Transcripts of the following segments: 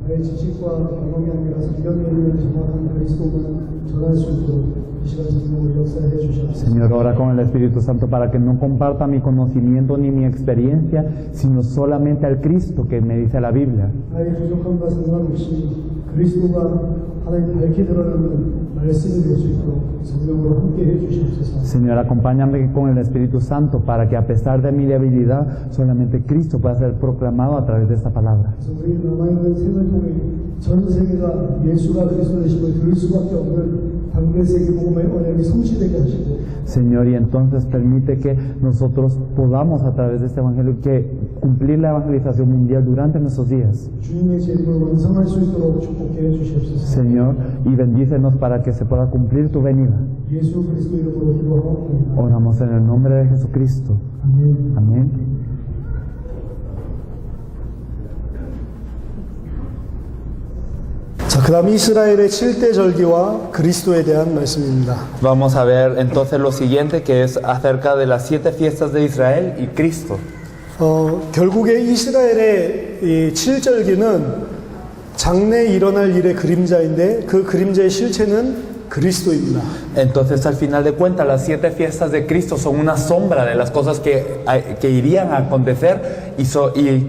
나의 지식과 경험이 아니라 성경에 있는 정확한 그리스도만 전할 수 있도록 이 시간 성령을 역사해 주시옵소서. Señor, ora con el Espíritu Santo para que no comparta mi conocimiento ni mi experiencia, sino solamente al Cristo que me dice la Biblia. 나의 부족함과 상관없이 그리스도가 하나님 밝히 드러나는 말씀이 될 수 있도록 성령으로 함께 해 주시옵소서. Señor, acompáñame con el Espíritu Santo para que a pesar de mi debilidad, solamente Cristo pueda ser proclamado a través de esta palabra. 그래서 우리 남아있는 생을 통해 전 세계가 예수가 그리스도이심을 들을 수밖에 없는 당대 세계 복음의 언약이 성취되게 하시고 Señor, y entonces permite que nosotros podamos a través de este Evangelio que cumplir la evangelización mundial durante nuestros días. 주님의 제임을 완성할 수 있도록 축복해 주시옵소서. Señor, y bendícenos para que se pueda cumplir tu venida. 예수 그리스도 이름으로 기도하옵나이다. Oramos en el nombre de Jesucristo. 아멘. Amén. 자, 그다음 이스라엘의 7대 절기와 그리스도에 대한 말씀입니다. Vamos a ver entonces lo siguiente, que es acerca de las 7 fiestas de Israel y Cristo. 결국에 이스라엘의 이 7절기는 장래에 일어날 일의 그림자인데 그 그림자의 실체는 그리스도입니다. Entonces, al final de cuentas, las 7 fiestas de Cristo son una sombra de las cosas que irían a acontecer y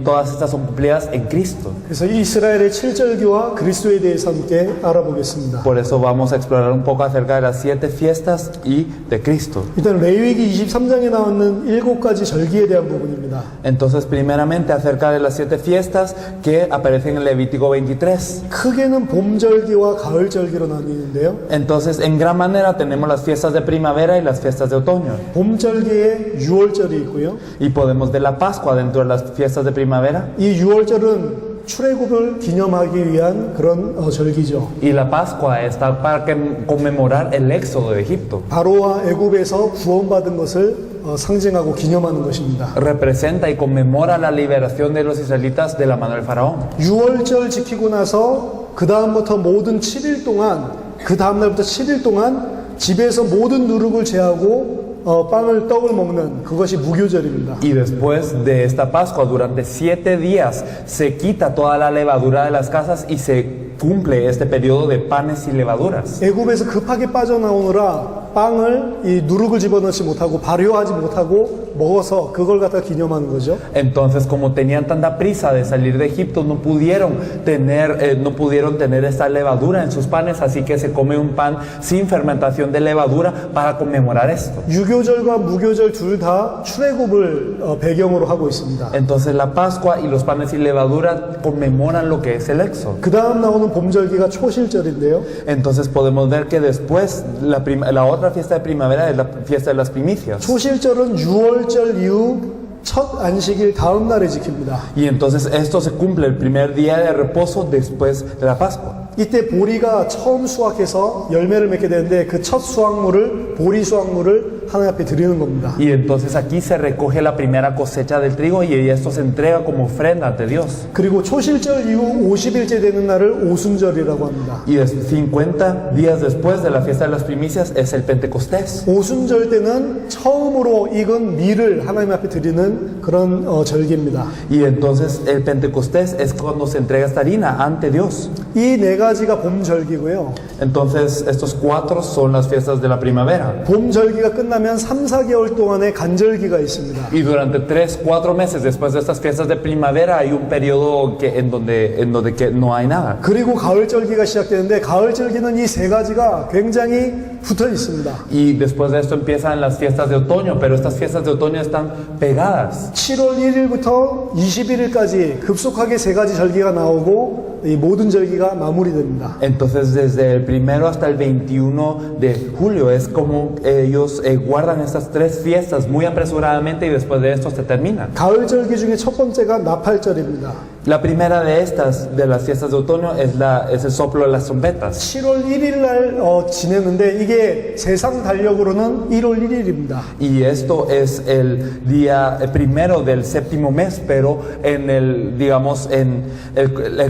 todas estas son cumplidas en Cristo. 그래서 이스라엘의 7절기와 그리스도에 대해서 함께 알아보겠습니다. Por eso vamos a explorar un poco acerca de las 7 fiestas y de Cristo. 일단 레위기 23장에 나오는 7가지 절기에 대한 부분입니다. Entonces, primeramente, acerca de las 7 fiestas que aparecen en Levítico 23. 크게는 봄절기와 가을절기로 나뉘는데요. Entonces, en gran manera tenemos las fiestas de primavera y las fiestas de otoño. 봄절기에 유월절이 있고요. Y podemos ver la Pascua dentro de las fiestas de primavera. 이 유월절은 출애굽을 기념하기 위한 그런 절기죠. Y la Pascua está para conmemorar el éxodo de Egipto. 바로와 애굽에서 구원받은 것을 상징하고 기념하는 것입니다. Representa y conmemora la liberación de los israelitas de la mano del faraón. 유월절 지키고 나서 그 다음부터 모든 7일 동안 그 다음 날부터 7일 동안 집에서 모든 누룩을 제하고 떡을 먹는 그것이 무교절입니다. Y después de esta Pascua, durante 7 días, se quita toda la levadura de las casas y se cumple este periodo de panes y levaduras. 애굽에서 급하게 빠져나오느라 빵을 이 누룩을 집어넣지 못하고 발효하지 못하고 먹어서 그걸 갖다 기념하는 거죠. Entonces, como tenían tanta prisa de salir de Egipto, no pudieron tener esta levadura en sus panes, así que se come un pan sin fermentación de levadura para conmemorar esto. 유교절과 무교절 둘 다 출애굽을 배경으로 하고 있습니다. Entonces, la Pascua y los panes sin levadura conmemoran lo que es el éxodo. 그 다음 나오는 봄절기가 초실절인데요. Entonces podemos ver que después la otra fiesta de primavera es la fiesta de las primicias. 초실절은 유월절 이후 첫 안식일 다음 날에 지킵니다. Y entonces esto se cumple el primer día de reposo después de la Pascua. 이때 보리가 처음 수확해서 열매를 맺게 되는데 그 첫 수확물을 보리 수확물을 하나님 앞에 드리는 겁니다. Y entonces aquí se recoge la primera cosecha del trigo y esto se entrega como ofrenda ante Dios. 그리고 초실절 이후 50일째 되는 날을 오순절이라고 합니다. Y 50 días después de la fiesta de las primicias es el Pentecostés. 오순절 때는 처음으로 익은 밀을 하나님 앞에 드리는 그런 절기입니다. Y entonces el Pentecostés es cuando se entrega esta harina ante Dios. 이 네 가지가 봄절기고요. Entonces estos 4 son las fiestas de la primavera. 봄절기가 끝나면 3, 4개월 동안의 간절기가 있습니다. Y durante 3, 4 meses después de estas fiestas de primavera hay un periodo en donde que no hay nada. 그리고 가을절기가 시작되는데 가을절기는 이 세 가지가 굉장히 붙어 있습니다. Y después de esto empiezan las fiestas de otoño, pero estas fiestas de otoño están pegadas. 7월 1일부터 21일까지 급속하게 세 가지 절기가 나오고 이 모든 절기가 마무리됩니다. Entonces desde el 1 hasta el 21 de julio es como ellos guardan estas 3 fiestas muy apresuradamente y después de esto se terminan. 가을절기 중에 첫 번째가 나팔절입니다. La primera de estas, de las fiestas de otoño, es el soplo de las trompetas. 7월 1일 날 지내는데 이게 세상 달력으로는 1월 1일입니다. Y esto es el día primero del 7º mes, pero en el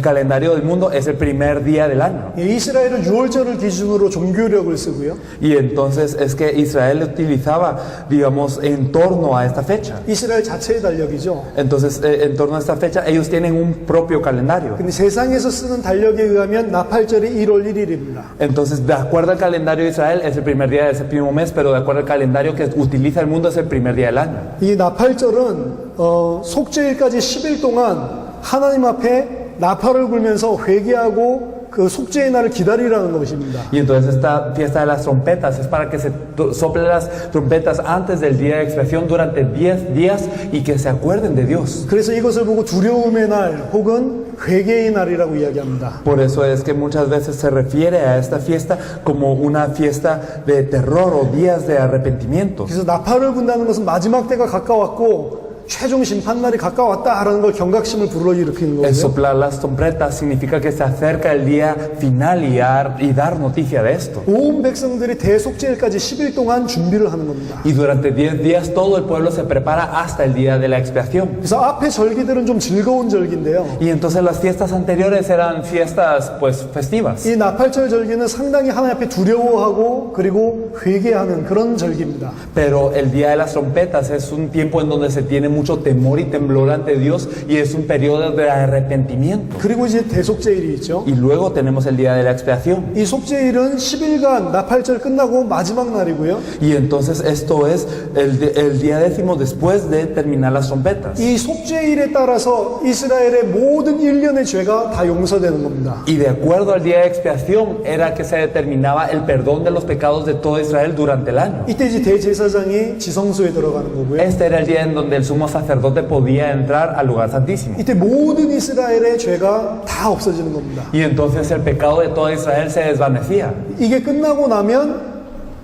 calendario del mundo es el primer día del año. 이스라엘은 유월절을 기준으로 종교력을 쓰고요. Y entonces es que Israel utilizaba, digamos, en torno a esta fecha. 이스라엘 자체의 달력이죠. Entonces, en torno a esta fecha, ellos tienen un un propio calendario. 근데 세상에서 쓰는 달력에 의하면 나팔절이 1월 1일입니다. Entonces, de acuerdo al calendario de Israel, es el primer día del séptimo mes, pero de acuerdo al calendario que utiliza el mundo, es el primer día del año. 이 나팔절은 속죄일까지 10일 동안 하나님 앞에 나팔을 불면서 회개하고 그 속죄의 날을 기다리라는 것입니다. Y entonces esta fiesta de las trompetas es para que se soplen las trompetas antes del día de expiación durante 10 días y que se acuerden de Dios. 그래서 이것을 보고 두려움의 날 혹은 회개의 날이라고 이야기합니다. Por eso es que muchas veces se refiere a esta fiesta como una fiesta de terror o días de arrepentimiento. 그래서 나팔을 분다는 것은 마지막 때가 가까웠고 최종 심판날이 가까웠다라는 걸 경각심을 불러일으키는 El 거고요. soplar las trompetas significa que se acerca el día final y dar noticia de esto. 온 백성들이 대속죄일까지 10일 동안 준비를 하는 겁니다. Y durante 10 días todo el pueblo se prepara hasta el día de la expiación. 그래서 앞에 절기들은 좀 즐거운 절기인데요. Y entonces las fiestas anteriores eran fiestas pues festivas. 이 나팔절 절기는 상당히 하나님 앞에 두려워하고 그리고 회개하는 그런 절기입니다. Pero el día de las trompetas es un tiempo en donde se tiene mucho temor y temblor ante Dios y es un periodo de arrepentimiento. 그리고 이제 대속죄일이 있죠. Y luego tenemos el día de la expiación. 이 속죄일은 10일간 나팔절 끝나고 마지막 날이고요. Y entonces esto es el día décimo después de terminar las trompetas. 이 속죄일에 따라서 이스라엘의 모든 1년의 죄가 다 용서되는 겁니다. Y de acuerdo al día de expiación era que se determinaba el perdón de los pecados de todo Israel durante el año. 이때 이제 대제사장이 지성소에 들어가는 거고요. Este era el día en donde el sumo sacerdote podía entrar al lugar santísimo. 이때 모든 이스라엘의 죄가 다 없어지는 겁니다. Y entonces el pecado de todo Israel se desvanecía. 이게 끝나고 나면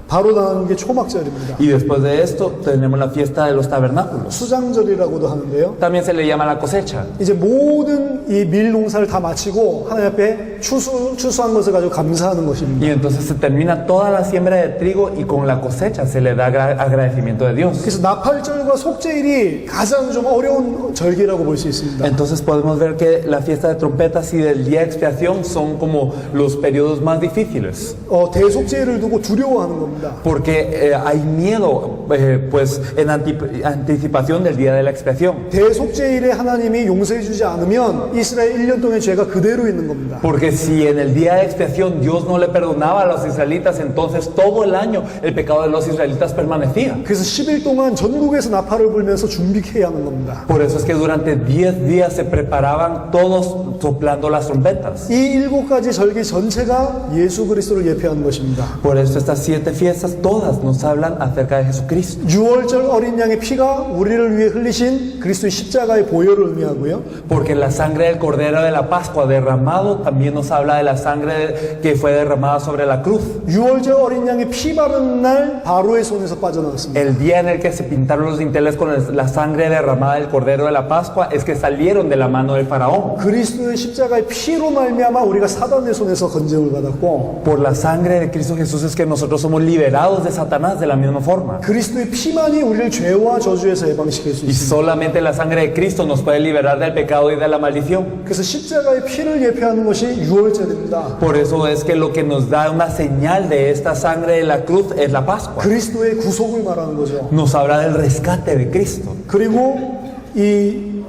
바로 나오는 게 초막절입니다. Y después de esto tenemos la fiesta de los tabernáculos. 수장절이라고도 하는데요. También se le llama la cosecha. 이제 모든 이 밀 농사를 다 마치고 하나님 앞에 추수한 것을 가지고 감사하는 것입니다. Y entonces se termina toda la siembra de trigo y con la cosecha se le da agradecimiento de Dios. 그래서 나팔절과 속죄일이 가장 좀 어려운 절기라고 볼 수 있습니다. Entonces podemos ver que la fiesta de trompetas y del día de expiación son como los periodos más difíciles. 대속죄일을 두고 두려워하는 겁니다. Porque hay miedo pues en anticipación del día de la expiación. 대속죄일에 하나님이 용서해 주지 않으면 이스라엘 1년 동안의 죄가 그대로 있는 겁니다. Porque si en el día de expiación Dios no le perdonaba a los israelitas, entonces todo el año el pecado de los israelitas permanecía. 그래서 10일 동안 전국에서 나팔을 불면서 준비해야 하는 겁니다. Por eso es que durante 10 días se preparaban todos soplando las trompetas. 이 7가지 절기 전체가 예수 그리스도를 예표하는 것입니다. Por eso estas 7 fiestas todas nos hablan acerca de Jesucristo. 6월절 어린 양의 피가 우리를 위해 흘리신 그리스도의 십자가의 보혈을 의미하고요. Porque la sangre del Cordero de la Pascua derramado también nos habla de la sangre que fue derramada sobre la cruz. 6월절 어린 양의 피 바른 날 바로의 손에서 빠져나왔습니다. El día en el que se pintaron los dinteles con la sangre derramada del Cordero de la Pascua es que salieron de la mano del faraón. 그리스도의 십자가의 피로 말미암아 우리가 사단의 손에서 건져을 받았고 Por la sangre de Cristo Jesús es que nosotros somos liberados de Satanás de la misma forma. 그리스도의 피만이 우리를 죄와 저주에서 해방시킬 수 Y 있습니다. solamente la sangre de Cristo nos puede liberar del pecado y de la maldición. 그래서 십자가의 피를 예표하는 것이 6월절입니다. Por eso es que lo que nos da una señal de esta sangre de la cruz es la Pascua. 그리스도의 구속을 말하는 거죠. Nos habla del rescate de Cristo. 그리고 이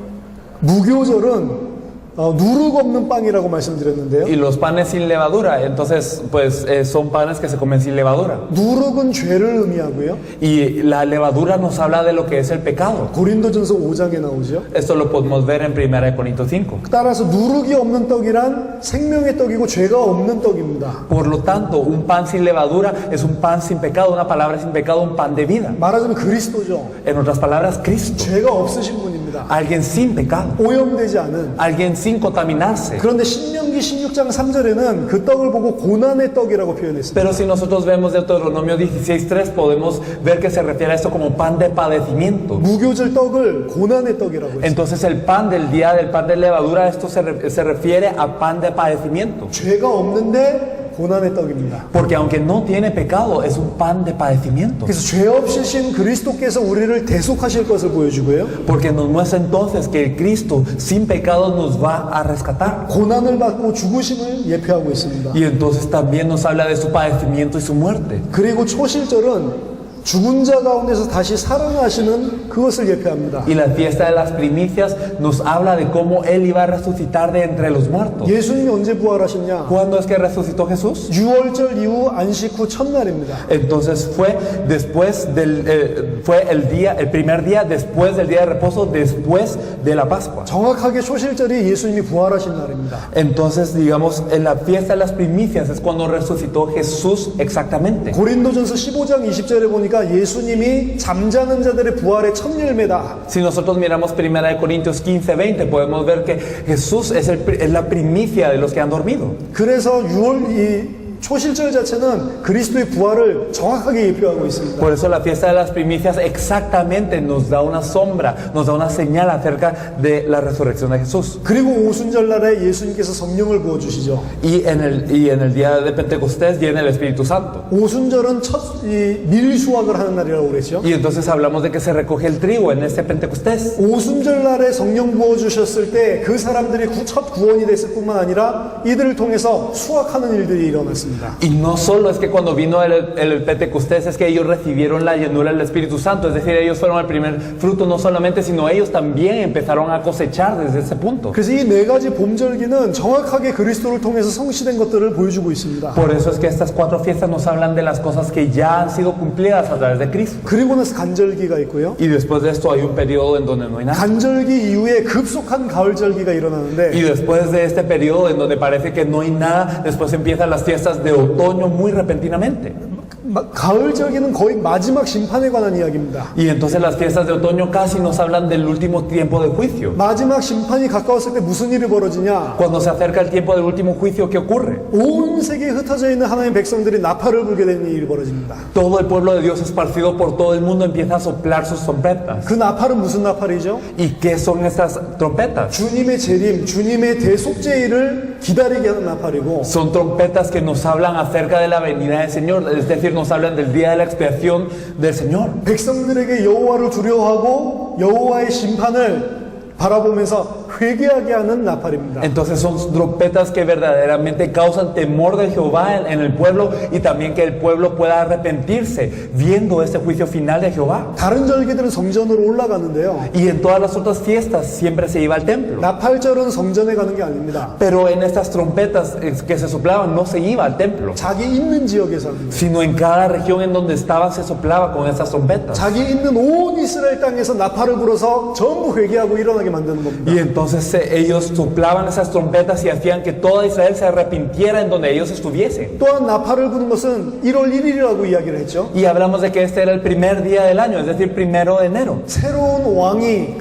무교절은 누룩 없는 빵이라고 말씀드렸는데요. Y los panes sin levadura, entonces pues son panes que se comen sin levadura. 누룩은 죄를 의미하고요. Y la levadura nos habla de lo que es el pecado. 고린도전서 5장에 나오죠. Esto lo podemos ver en 1 Corintios 5. 따라서 누룩이 없는 떡이란 생명의 떡이고 죄가 없는 떡입니다. Por lo tanto, un pan sin levadura es un pan sin pecado, una palabra sin pecado, un pan de vida. 말하자면 그리스도죠. En otras palabras, Cristo. 죄가 없으신 분입니다. Alguien sin pecado. 오염되지 않은. Alguien sin contaminarse. 그런데 신명기 16장 3절에는 그 떡을 보고 고난의 떡이라고 표현했습니다. Pero si nosotros vemos Deuteronomio 16:3 podemos ver que se refiere a esto como pan de padecimiento. 무교절 떡을 고난의 떡이라고 했습니다. Entonces el pan del día del pan de levadura, esto se refiere a pan de padecimiento. 죄가 없는데 고난의 떡입니다. Porque aunque no tiene pecado, es un pan de padecimiento. 그래서 죄 없으신 그리스도께서 우리를 대속하실 것을 보여주고요. Porque nos muestra entonces que el Cristo sin pecado nos va a rescatar. 고난을 받고 죽으심을 예표하고 있습니다. Y entonces también nos habla de su padecimiento y su muerte. 그리고 초실절은 죽은 자 가운데서 다시 살아나시는 그것을 예표합니다. Y la fiesta de las primicias nos habla de cómo Él iba a resucitar de entre los muertos. 예수님이 언제 부활하셨냐? ¿Cuándo es que resucitó Jesús? 유월절 이후 안식 후 첫날입니다. Entonces fue después fue el primer día después del día de reposo, después de la Pascua. 정확하게 초실절이 예수님이 부활하신 날입니다. Entonces, digamos, en la fiesta de las primicias es cuando resucitó Jesús exactamente. 고린도전서 15장 20절에 보니까 예수님이 잠자는 자들의 부활의 첫 열매다. Si nosotros miramos 1 Corintios 15:20, podemos ver que Jesús es la primicia de los que han dormido. 그래서 초실절 자체는 그리스도의 부활을 정확하게 예표하고 있습니다. Por eso la fiesta de las primicias exactamente nos da una sombra, nos da una señal acerca de la resurrección de Jesús. 그리고 오순절 날에 예수님께서 성령을 부어 주시죠. Y en el día de Pentecostés viene el Espíritu Santo. 오순절은 밀수확을 하는 날이라고 그랬죠. Y entonces hablamos de que se recoge el trigo en este Pentecostés. 오순절 날에 성령 부어 주셨을 때 그 사람들이 첫 구원이 됐을 뿐만 아니라 이들을 통해서 수확하는 일들이 일어났습니다. Y no solo es que cuando vino el Pentecostés es que ellos recibieron la llenura del Espíritu Santo, es decir, ellos fueron el primer fruto no solamente, sino ellos también empezaron a cosechar desde ese punto. 그래서 이 네 가지 봄절기는 정확하게 그리스도를 통해서 성취된 것들을 보여주고 있습니다. Por eso es que estas 4 fiestas nos hablan de las cosas que ya han sido cumplidas a través de Cristo. 그리고 나서 간절기가 있고요. Y después de esto hay un periodo en donde no hay nada. 간절기 이후에 급속한 가을절기가 Y 일어나는데 después de este periodo en donde parece que no hay nada, después empiezan las fiestas de otoño muy repentinamente. 가을절기는 거의 마지막 심판에 관한 이야기입니다. Y entonces las fiestas de otoño casi nos hablan del último tiempo de juicio. 마지막 심판이 가까웠을 때 무슨 일이 벌어지냐? Cuando se acerca el tiempo del último juicio, ¿qué ocurre? 온 세계에 흩어져 있는 하나님의 백성들이 나팔을 불게 되는 일이 벌어집니다. Todo el pueblo de Dios esparcido por todo el mundo empieza a soplar sus trompetas. 그 나팔은 무슨 나팔이죠? ¿Y qué son estas trompetas? 주님의 재림, 주님의 대속죄일을 기다리게 하는 나팔이고 Son trompetas que nos hablan acerca de la venida del Señor, es decir, nos hablan del día de la expiación del Señor. 백성들에게 여호와를 두려워하고 여호와의 심판을 바라보면서 회개하게 하는 나팔입니다. Entonces son trompetas que verdaderamente causan temor de Jehová en el pueblo y también que el pueblo pueda arrepentirse viendo este juicio final de Jehová. 다른 절기들은 성전으로 올라가는데요. Y en todas las otras fiestas siempre se iba al templo. 나팔절은 성전에 가는 게 아닙니다. Pero en estas trompetas que se soplaban no se iba al templo, 자기 있는 지역에서 합니다. sino en cada región en donde estaban se soplaba con estas trompetas. 자기 있는 온 이스라엘 땅에서 나팔을 불어서 전부 회개하고 일어나게 만드는 겁니다. Y entonces ellos soplaban esas trompetas y hacían que toda Israel se arrepintiera en donde ellos estuviesen. 또한 나팔을 부는 것은 1월 1일이라고 이야기를 했죠. Y hablamos de que este era el primer día del año, es decir, 1 de enero. 새로운 왕이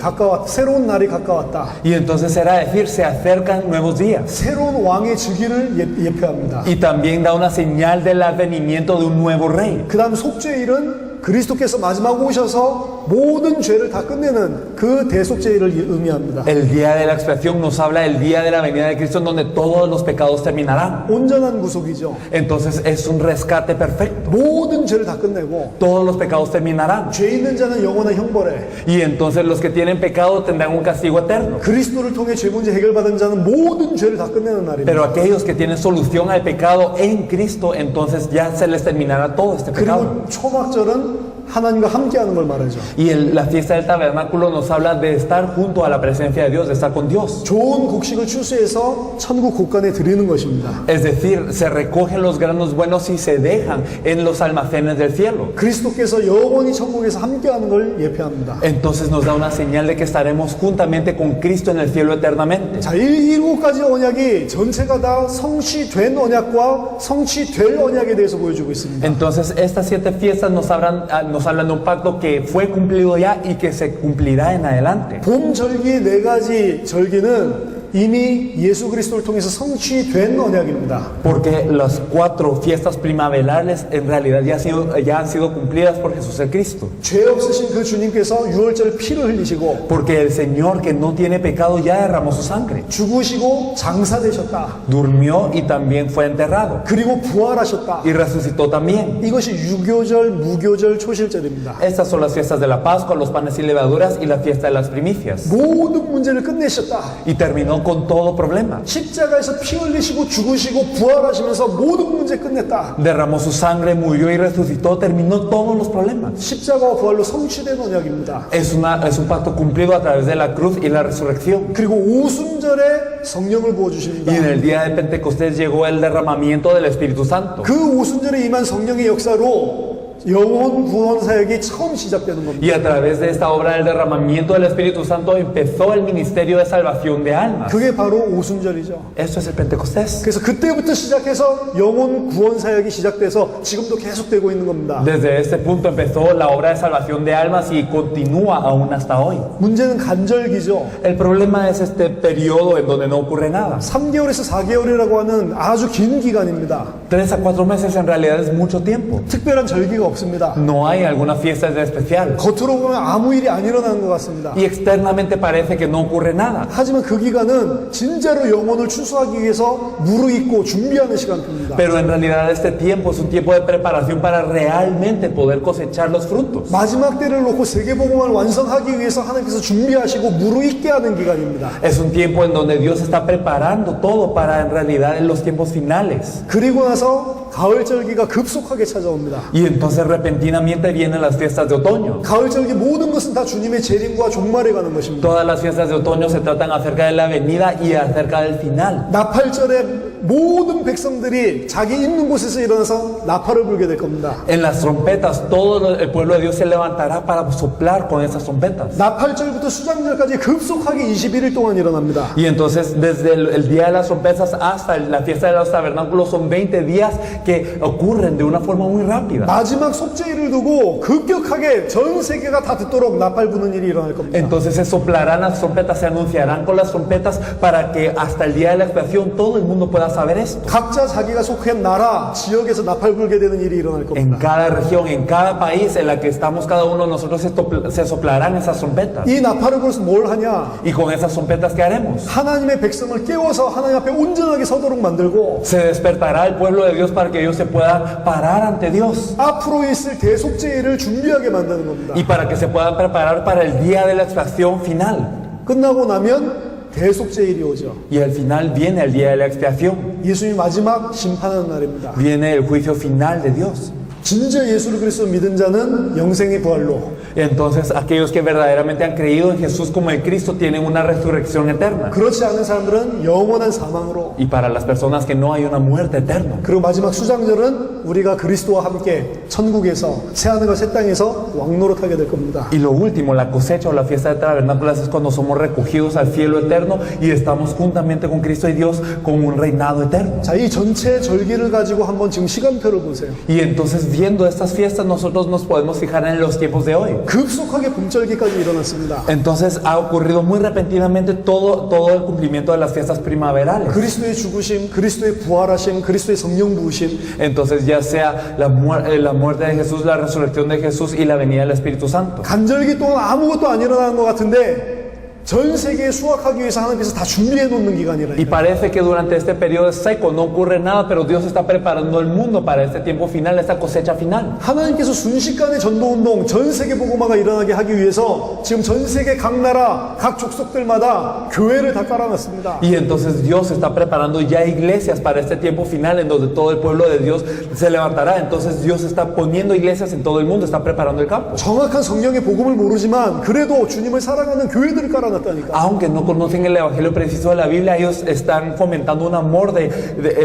새로운 날이 가까웠다. Y entonces era decir, se acercan nuevos días. 새로운 왕의 즉위를 예표합니다. Y también da una señal del advenimiento de un nuevo rey. 그 다음 속죄일은 그리스도께서 마지막 오셔서 모든 죄를 다 끝내는 그 대속죄일을 의미합니다. El día de la expiación nos habla del día de la venida de Cristo en donde todos los pecados terminarán. 온전한 구속이죠. Entonces es un rescate perfecto. 모든 죄를 다 끝내고 Todos los pecados terminarán. 죄 있는 자는 영원한 형벌에 Y entonces los que tienen pecado tendrán un castigo eterno. 그리스도를 통해 죄 문제 해결받은 자는 모든 죄를 다 끝내는 날입니다. Pero aquellos que tienen solución al pecado en Cristo, entonces ya se les terminará todo este pecado. 그리고 초막절은 하나님과 함께하는 걸 말하죠. Y la fiesta del tabernáculo nos habla de estar junto a la presencia de Dios, de estar con Dios. 좋은 곡식을 추수해서 천국 곳간에 드리는 것입니다. Es decir, se recogen los granos buenos y se dejan en los almacenes del cielo. 그리스도께서 영원히 천국에서 함께하는 걸 예표합니다. Entonces nos da una señal de que estaremos juntamente con Cristo en el cielo eternamente. 자, 이 7가지 언약이 전체가 다 성취된 언약과 성취될 언약에 대해서 보여주고 있습니다. Entonces estas 7 fiestas nos hablan de un pacto que fue cumplido ya y que se cumplirá en adelante. 봄 절기의 4가지 절기는 이미 예수 그리스도를 통해서 성취된 언약입니다. Porque las 4 fiestas primaverales en realidad ya han sido cumplidas por Jesús el Cristo. 죄 없으신 그 주님께서 유월절 피를 흘리시고 Porque el Señor que no tiene pecado ya derramó su sangre. 죽으시고 장사되셨다. Durmió y también fue enterrado. 그리고 부활하셨다. Y resucitó también. 이것이 유교절, 무교절, 초실절입니다. Estas son las fiestas de la Pascua, los panes y levaduras y la fiesta de las primicias. 모든 문제를 끝내셨다. Y terminó con todo problema. 십자가에서 피 흘리시고 죽으시고 부활하시면서 모든 문제 끝냈다. Derramó su sangre, murió y resucitó, terminó todos los problemas. 십자가와 부활로 성취된 언약입니다. Es un pacto cumplido a través de la cruz y la resurrección. 그리고 오순절에 성령을 부어주십니다. Y en el día de Pentecostés llegó el derramamiento del Espíritu Santo. 그 오순절에 임한 성령의 역사로 영혼 구원 사역이 처음 시작되는 겁니다. Y a través de esta obra del derramamiento del Espíritu Santo empezó el ministerio de salvación de almas. 그게 바로 오순절이죠. Esto es el Pentecostés. 그래서 그때부터 시작해서 영혼 구원 사역이 시작돼서 지금도 계속되고 있는 겁니다. Desde este punto empezó la obra de salvación de almas y continúa aún hasta hoy. 문제는 간절기죠. El problema es este periodo en donde no ocurre nada. 3개월에서 4개월이라고 하는 아주 긴 기간입니다. 3 a 4 meses en realidad es mucho tiempo. 특별한 절기가 없습니다. No hay alguna fiesta especial. 겉으로 보면 아무 일이 안 일어나는 것 같습니다. Y externamente parece que no ocurre nada. 하지만 그 기간은 진짜로 영혼을 추수하기 위해서 무르익고 준비하는 시간입니다. Pero en realidad este tiempo es un tiempo de preparación para realmente poder cosechar los frutos. 마지막 때를 놓고 세계복음을 완성하기 위해서 하나님께서 준비하시고 무르익게 하는 기간입니다. Es un tiempo en donde Dios está preparando todo para en realidad en los tiempos finales. 그리고 나서 가을절기가 급속하게 찾아옵니다. Y entonces repentinamente vienen las fiestas de otoño. 가을절기 모든 것은 다 주님의 재림과 종말에 가는 것입니다. Todas las fiestas de otoño se tratan acerca de la venida y acerca del final. 나팔절에 모든 백성들이 자기 있는 곳에서 일어나서 나팔을 불게 될 겁니다. En las trompetas todo el pueblo de Dios se levantará para soplar con esas trompetas. 나팔절부터 수장절까지 급속하게 21일 동안 일어납니다. Y entonces desde el día de las trompetas hasta la fiesta de los tabernáculos son 20 días que ocurren de una forma muy rápida. 마지막 속죄일을 두고 급격하게 전 세계가 다 듣도록 나팔 부는 일이 일어날 겁니다. Entonces se soplarán las trompetas, se anunciarán con las trompetas para que hasta el día de la expiación todo el mundo pueda saber esto. 각자 자기가 속한 나라, 지역에서 나팔 불게 되는 일이 일어날 En 겁니다. cada región, en cada país en la que estamos cada uno de nosotros se soplarán esas trompetas. 이 나팔을 불어서 뭘 하냐? Y con esas trompetas, ¿qué haremos? 하나님의 백성을 깨워서 하나님 앞에 온전하게 서도록 만들고 Se despertará el pueblo de Dios para que ellos se puedan parar ante Dios. 앞으로 있을 대속죄일을 준비하게 만드는 겁니다. Y para que se puedan preparar para el día de la expiación final. 끝나고 나면 대속죄일이 오죠. Y al final viene el día de la expiación. 예수님이 마지막 심판하는 날입니다. Viene el juicio final de Dios. 진짜 예수를 그리스도 믿은 자는 영생의 부활로 Entonces aquellos que verdaderamente han creído en Jesús como el Cristo tienen una resurrección eterna. 그렇지 않은 사람들은 영원한 사망으로 Y para las personas que no hay una muerte eterna. 그리고 마지막 수장절은 우리가 그리스도와 함께 천국에서 새하늘과 새 땅에서 왕노릇하게 될 겁니다. Y lo último, la cosecha o la fiesta de tabernáculos es cuando somos recogidos al cielo eterno y estamos juntamente con Cristo y Dios con un reinado eterno. 자, 이 전체 절기를 가지고 한번 지금 시간표를 보세요. Y entonces viendo estas fiestas nosotros nos podemos fijar en los tiempos de hoy. 급속하게 봄절기까지 일어났습니다. Entonces ha ocurrido muy repentinamente todo el cumplimiento de las fiestas primaverales. 그리스도의 죽으심, 그리스도의 부활하심, 그리스도의 성령 부으심, Entonces ya sea la muerte de Jesús, la resurrección de Jesús y la venida del Espíritu Santo. 간절기 동안 아무것도 안 일어나는 것 같은데 전 세계에 수확하기 위해서 하나님께서 다 준비해 놓는 Y 기간이라니까. parece que durante este periodo seco no ocurre nada, pero Dios está preparando el mundo para este tiempo final, esta cosecha final. 하나님께서 순식간에 전도운동, 전 세계 복음화가 일어나게 하기 위해서 지금 전 세계 각 나라, 각 족속들마다 교회를 다 깔아놨습니다. Y entonces Dios está preparando ya iglesias para este tiempo final en donde todo el pueblo de Dios se levantará. Entonces Dios está poniendo iglesias en todo el mundo, está preparando el campo. 정확한 성령의 복음을 모르지만 그래도 주님을 사랑하는 교회들을 깔아놨다니까. Aunque no conocen el evangelio preciso de la Biblia, ellos están fomentando un amor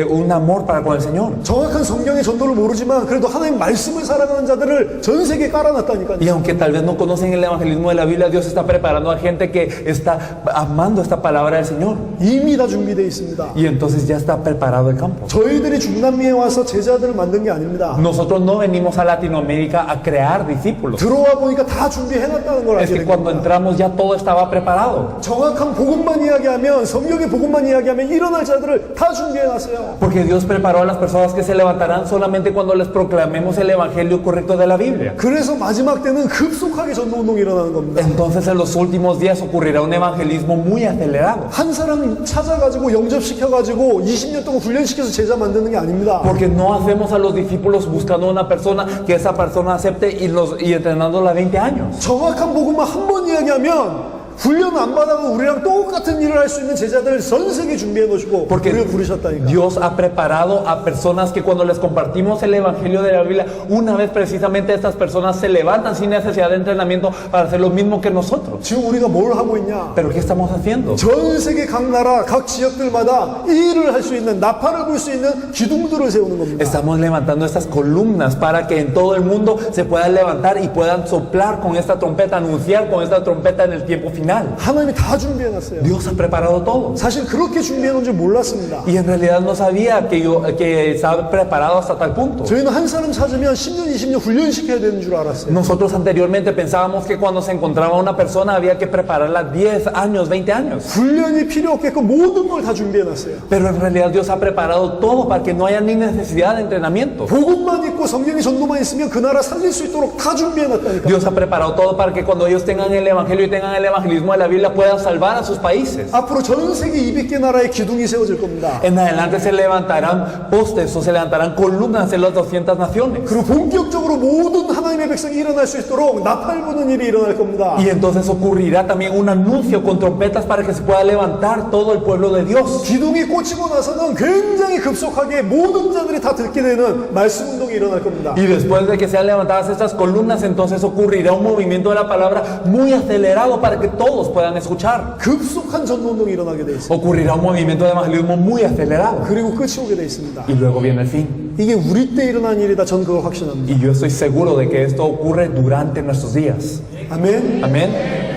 un amor para con el Señor. 정확한 성령의 전도를 모르지만 그래도 하나님 말씀을 사랑하는 자들을 전 세계에 깔아놨다니까요. Y aunque tal vez no conocen el evangelismo de la Biblia, Dios está preparando a gente que está amando esta palabra del Señor. 이미 다 준비되어 있습니다. Y entonces ya está preparado el campo. 저희들이 중남미에 와서 제자들을 만든 게 아닙니다. Nosotros no venimos a Latinoamérica a crear discípulos. 들어와 보니까 다 준비해놨다는 걸 Es 알게 que 된 cuando 겁니다. entramos ya todo estaba preparado. 정확한 복음만 이야기하면 성령의 복음만 이야기하면 일어날 자들을 다 준비해놨어요. Porque Dios preparó a las personas que se levantarán solamente cuando les proclamemos el evangelio correcto de la Biblia. 그래서 마지막 때는 급속하게 전도운동이 일어나는 겁니다. Entonces en los últimos días ocurrirá un evangelismo muy acelerado. 한 사람 찾아가지고 영접시켜가지고 20년 동안 훈련시켜서 제자 만드는 게 아닙니다. Porque no hacemos a los discípulos buscando una persona que esa persona acepte y entrenándola 20 años. 정확한 복음만 한 번 이야기하면 훈련 안 받아도 우리랑 똑같은 일을 할 수 있는 제자들 전 세계 준비해 놓으시고 Porque 우리를 부르셨다니까. Dios ha preparado a personas que cuando les compartimos el Evangelio de la Biblia, una vez precisamente estas personas se levantan sin necesidad de entrenamiento para hacer lo mismo que nosotros. 지금 우리가 뭘 하고 있냐? Pero ¿qué estamos haciendo? 전 세계 각 나라, 각 지역들마다 이 일을 할 수 있는, 나팔을 불 수 있는 기둥들을 세우는 겁니다. Estamos levantando estas columnas para que en todo el mundo se puedan levantar y puedan soplar con esta trompeta, anunciar con esta trompeta en el tiempo final. 하나님이 다 준비해 놨어요. Dios ha preparado todo. 사실 그렇게 준비해 놓은 줄 몰랐습니다. Y en realidad no sabía que estaba preparado hasta tal punto. 저희는 한 사람 찾으면 10년, 20년 훈련시켜야 되는 줄 알았어요. Nosotros anteriormente pensábamos que cuando se encontraba una persona había que prepararla 10 años, 20 años. 훈련이 필요 없게끔 모든 걸 다 준비해 놨어요. Pero en realidad Dios ha preparado todo para que no haya ni necesidad de entrenamiento. 복음만 있고 성령의 전도만 있으면 그 나라 살릴 수 있도록 다 준비해 놨다니까. Dios ha preparado todo para que cuando ellos tengan el Evangelio y tengan el evangelismo de la Biblia puedan salvar a sus países. 앞으로 전 세계 200개 나라의 기둥이 세워질 겁니다. En adelante se levantarán postes o se levantarán columnas en las 200 naciones. 그리고 본격적으로 모든 하나님의 백성이 일어날 수 있도록 나팔 부는 일이 일어날 겁니다. Y entonces ocurrirá también un anuncio con trompetas para que se pueda levantar todo el pueblo de Dios. 기둥이 꽂히고 나서는 굉장히 급속하게 모든 자들이 다 듣게 되는 말씀 운동이 일어날 겁니다. Y después de que sean levantadas estas columnas, entonces ocurrirá un movimiento de la palabra muy acelerado para que todos puedan escuchar. 급속한 전도 운동이 일어나게 돼 있어요. Ocurrirá un movimiento de evangelismo muy acelerado. 그리고 끝이 오게 돼 있습니다. Y luego viene el fin. 이게 우리 때 일어난 일이다. 전 그걸 확신합니다. Y yo estoy seguro de que esto ocurre durante nuestros días. 아멘. Amén.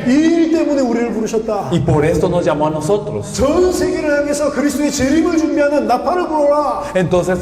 이 일 때문에 우리를 부르셨다. Y por esto nos llamó a nosotros. 전 세계를 향해서 그리스도의 재림을 준비하는 나팔을 불어라. Entonces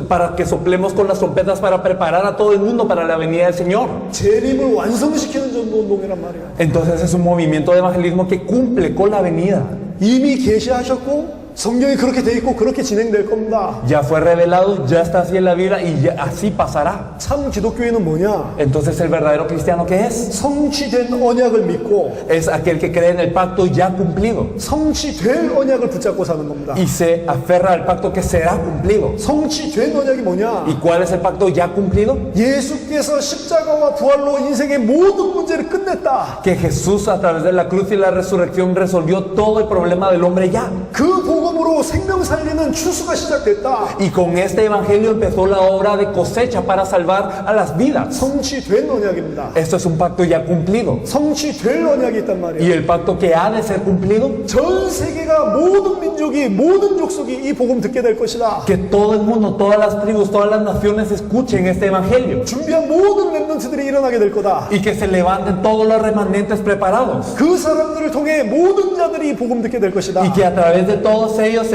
para que soplemos con las trompetas para preparar a todo el mundo para la venida del Señor. 재림을 완성시키는 전도 운동이란 말이야. Entonces es un movimiento de evangelismo que cumple con la venida. 이미 계시하셨고 성경이 그렇게 돼 있고 그렇게 진행될 겁니다. Ya fue revelado, ya está así en la Biblia y así pasará. 참 기독교인은 뭐냐? Entonces el verdadero cristiano, ¿qué es? 성취된 언약을 믿고 Es aquel que cree en el pacto ya cumplido 성취될 언약을 붙잡고 사는 겁니다. y se aferra al pacto que será cumplido. 성취된 언약이 뭐냐? ¿Y cuál es el pacto ya cumplido? 예수께서 십자가와 부활로 인생의 모든 문제를 끝냈다. Que Jesús a través de la cruz y la resurrección resolvió todo el problema del hombre ya. 그 복음으로 생명 살리는 추수가 시작됐다. Y con este evangelio empezó la obra de cosecha para salvar a las vidas. 성취된 언약입니다. Esto es un pacto ya cumplido. 성취될 언약이 있단 Y 말이에요. el pacto que ha de ser cumplido, 전 세계가 모든 민족이 모든 족속이 이 복음 듣게 될 것이다. que todo el mundo, todas las tribus, todas las naciones escuchen este evangelio. 준비한 모든 렘넌트들이 일어나게 될 거다. Y que se levanten todos los remanentes preparados. 그 사람들을 통해 모든 자들이 이 복음 듣게 될 것이다. Y que a través de todos ellos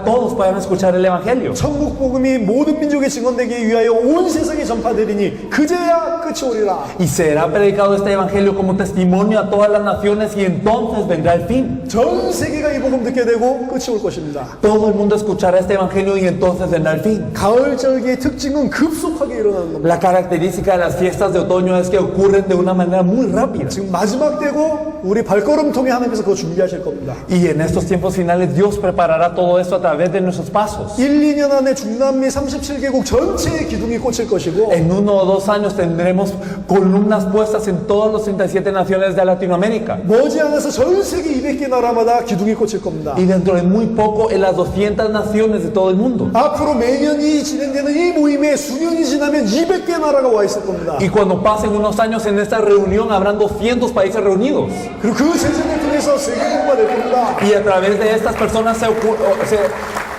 todos puedan escuchar el evangelio. 천국 복음이 모든 민족에 증언되기 위하여 온 세상에 전파되리니 그제야 끝이 오리라. Y será predicado este evangelio como testimonio a todas las naciones y entonces vendrá el fin. 전 세계가 이 복음 듣게 되고 끝이 올 것입니다. Todo el mundo escuchará este evangelio y entonces vendrá el fin. 가을 절기의 특징은 급속하게 일어나는 겁니다. La característica de las fiestas de otoño es que ocurren de una manera muy rápida. 지금 마지막 때고 우리 발걸음 통해 하나님께서 그거 준비하실 겁니다. Y en estos tiempos finales Dios preparará todo esto a través de nuestros pasos. 1, 2년 안에 중남미 37개국 전체의 기둥이 꽂힐 것이고 En 1 o 2 años tendremos columnas puestas en todas las 37 naciones de Latinoamérica. 머지않아서 전 세계 200개 나라마다 기둥이 꽂힐 겁니다. Y dentro de muy poco en las 200 naciones de todo el mundo. 앞으로 매년이 진행되는 이 모임에 수년이 지나면 200개 나라가 와 있을 겁니다. Y cuando pasen unos años en esta reunión habrán 200 países reunidos. 그리고 그 제자들 통해서 세계국가 될 겁니다. Y a través de estas personas se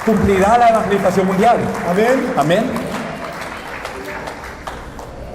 cumplirá la evangelización mundial. 아멘. Amén.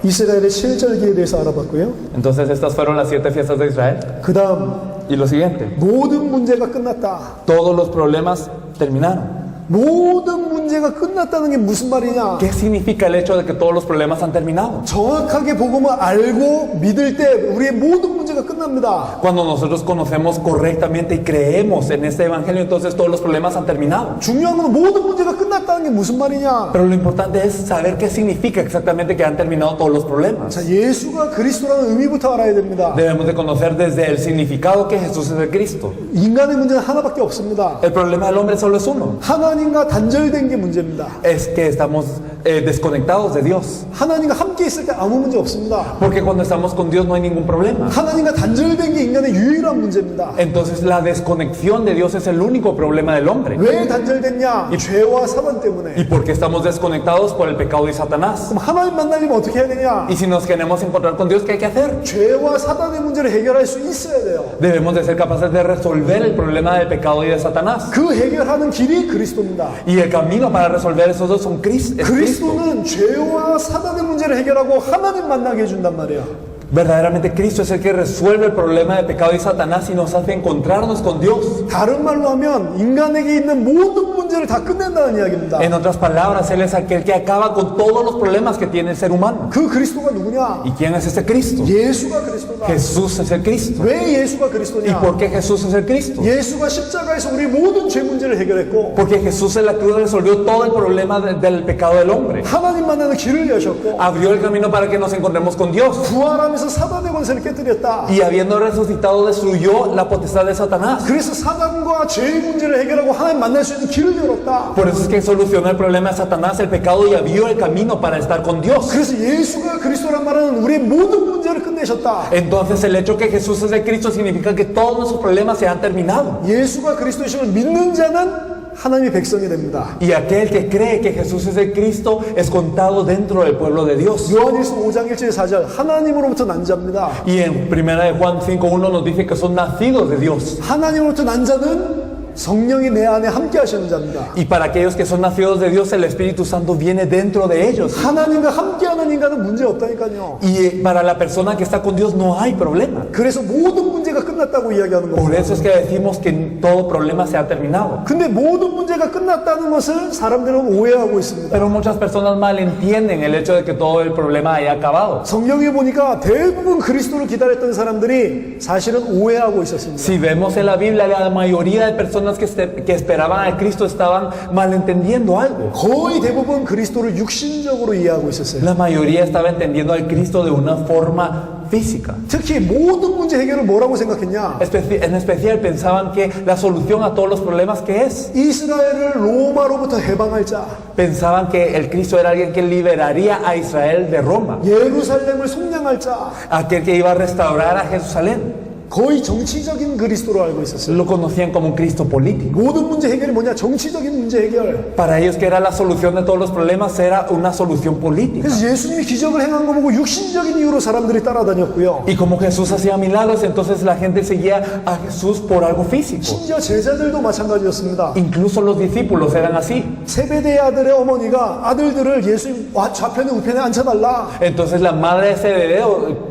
이스라엘의 7절기에 대해서 알아봤고요. Entonces estas fueron las 7 fiestas de Israel. 그 다음 Y lo siguiente, 모든 문제가 끝났다. todos los problemas terminaron. 모든 문제가 끝났다는 게 무슨 말이냐? ¿Qué significa el hecho de que todos los problemas han terminado? 정확하게 복음을 알고 믿을 때 우리의 모든 문제가 끝납니다. Cuando nosotros conocemos correctamente y creemos en este evangelio, entonces todos los problemas han terminado. 중요한 건 모든 문제가 끝났다는 게 무슨 말이냐? Pero lo importante es saber qué significa exactamente que han terminado todos los problemas. 자, 예수가 그리스도라는 의미부터 알아야 됩니다. Debemos de conocer desde el significado que Jesús es el Cristo. 인간의 문제는 하나밖에 없습니다. El problema del hombre solo es uno. 하나님과 단절된 게 문제입니다. Es que estamos desconectados de Dios. 하나님과 함께 있을 때 아무 문제 없습니다. Porque cuando estamos con Dios no hay ningún problema. 하나님과 단절된 게 인간의 유일한 문제입니다. Entonces la desconexión de Dios es el único problema del hombre. 왜 단절됐냐? 죄와 사단 때문에. ¿Y por qué estamos desconectados? Por el pecado y Satanás. 그럼 하나님 만나려면 어떻게 해야 되냐? Y si nos queremos encontrar con Dios, ¿qué hay que hacer? 죄와 사단의 문제를 해결할 수 있어야 돼요. Debemos de ser capaces de resolver el problema del pecado y de Satanás. 그 해결하는 길이 그리스도입니다. Y el camino para resolver esos dos son Cristo. 그리스도는 죄와 사단의 문제를 해결하고 하나님 만나게 해준단 말이에요. Verdaderamente Cristo es el que resuelve el problema de pecado y Satanás y nos hace encontrarnos con Dios. 다른 말로 하면 인간에게 있는 모든 문제를 다 끝낸다는 이야기입니다. En otras palabras, Él es aquel que acaba con todos los problemas que tiene el ser humano. 그 그리스도가 누구냐? ¿Y quién es ese Cristo? 예수가 그리스도다. Jesús es el Cristo. 왜 예수가 ¿Y 그리스도냐? por qué Jesús es el Cristo? 예수가 십자가에서 우리 모든 죄 문제를 해결했고 Porque Jesús en la cruz resolvió todo el problema del pecado del hombre. 하나님 만나는 길을 여셨고 Abrió el camino para que nos encontremos con Dios. 부활하면서 사단의 권세를 깨뜨렸다. Y habiendo resucitado, destruyó la potestad de Satanás. 그래서 사단과 죄의 문제를 해결하고 하나님 만날 수 있는 길을 열었다. Por eso es que solucionó el problema de Satanás, el pecado, y abrió el camino para estar con Dios. 그래서 예수가 그리스도란 말은 우리의 모든 문제를 끝내셨다. Entonces el hecho que Jesús es el Cristo significa que todos nuestros problemas se han terminado. 예수가 그리스도이심을 믿는 자는 하나님의 백성이 됩니다. Y aquel que cree que Jesús es el Cristo es contado dentro del pueblo de Dios. 요한일서 5장 1절 4절 하나님으로부터 난 자입니다. Y en 1 de Juan 5:1 nos dice que son nacidos de Dios. 하나님으로부터 난 자는 성령이 내 안에 함께 하시는 자입니다. Y para aquellos que son nacidos de Dios, el Espíritu Santo viene dentro de ellos. 하나님과 함께하는 인간은 문제 없다니까요. Y para la persona que está con Dios no hay problema. 그래서 모든 문제가 끝났다고 이야기하는 Por 겁니다. eso es que decimos que todo problema se ha terminado. 근데 모든 문제가 끝났다는 것을 사람들은 오해하고 있습니다. Pero muchas personas malentienden el hecho de que todo el problema haya acabado. 성경에 보니까 대부분 그리스도를 기다렸던 사람들이 사실은 오해하고 있었습니다. Si vemos en la Biblia, la mayoría de personas que esperaban a Cristo estaban malentendiendo algo. 거의 대부분 그리스도를 육신적으로 이해하고 있었어요. La mayoría estaba entendiendo al Cristo de una forma física. 특히 모든 문제 해결을 뭐라고 생각했냐? En especial pensaban que la solución a todos los problemas que es. 이스라엘을 로마로부터 해방할 자, Pensaban que el Cristo era alguien que liberaría a Israel de Roma. 예루살렘을 속량할 자, Aquel que iba a restaurar a Jerusalén. 거의 정치적인 그리스도로 알고 있었어요. Lo conocían como un Cristo político. 모든 문제 해결이 뭐냐? 정치적인 문제 해결. Para ellos que era la solución de todos los problemas era una solución política. 그래서 예수님이 기적을 행한 거 보고 육신적인 이유로 사람들이 따라다녔고요. Y como Jesús hacía milagros, entonces la gente seguía a Jesús por algo físico. 심지어 제자들도 마찬가지였습니다. Incluso los discípulos eran así. 세베대의 아들의 어머니가 아들들을 예수님 좌편에 우편에 앉혀달라. Entonces la madre de Zebedeo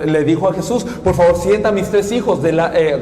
le dijo a Jesús, por favor sienta a mis 3 hijos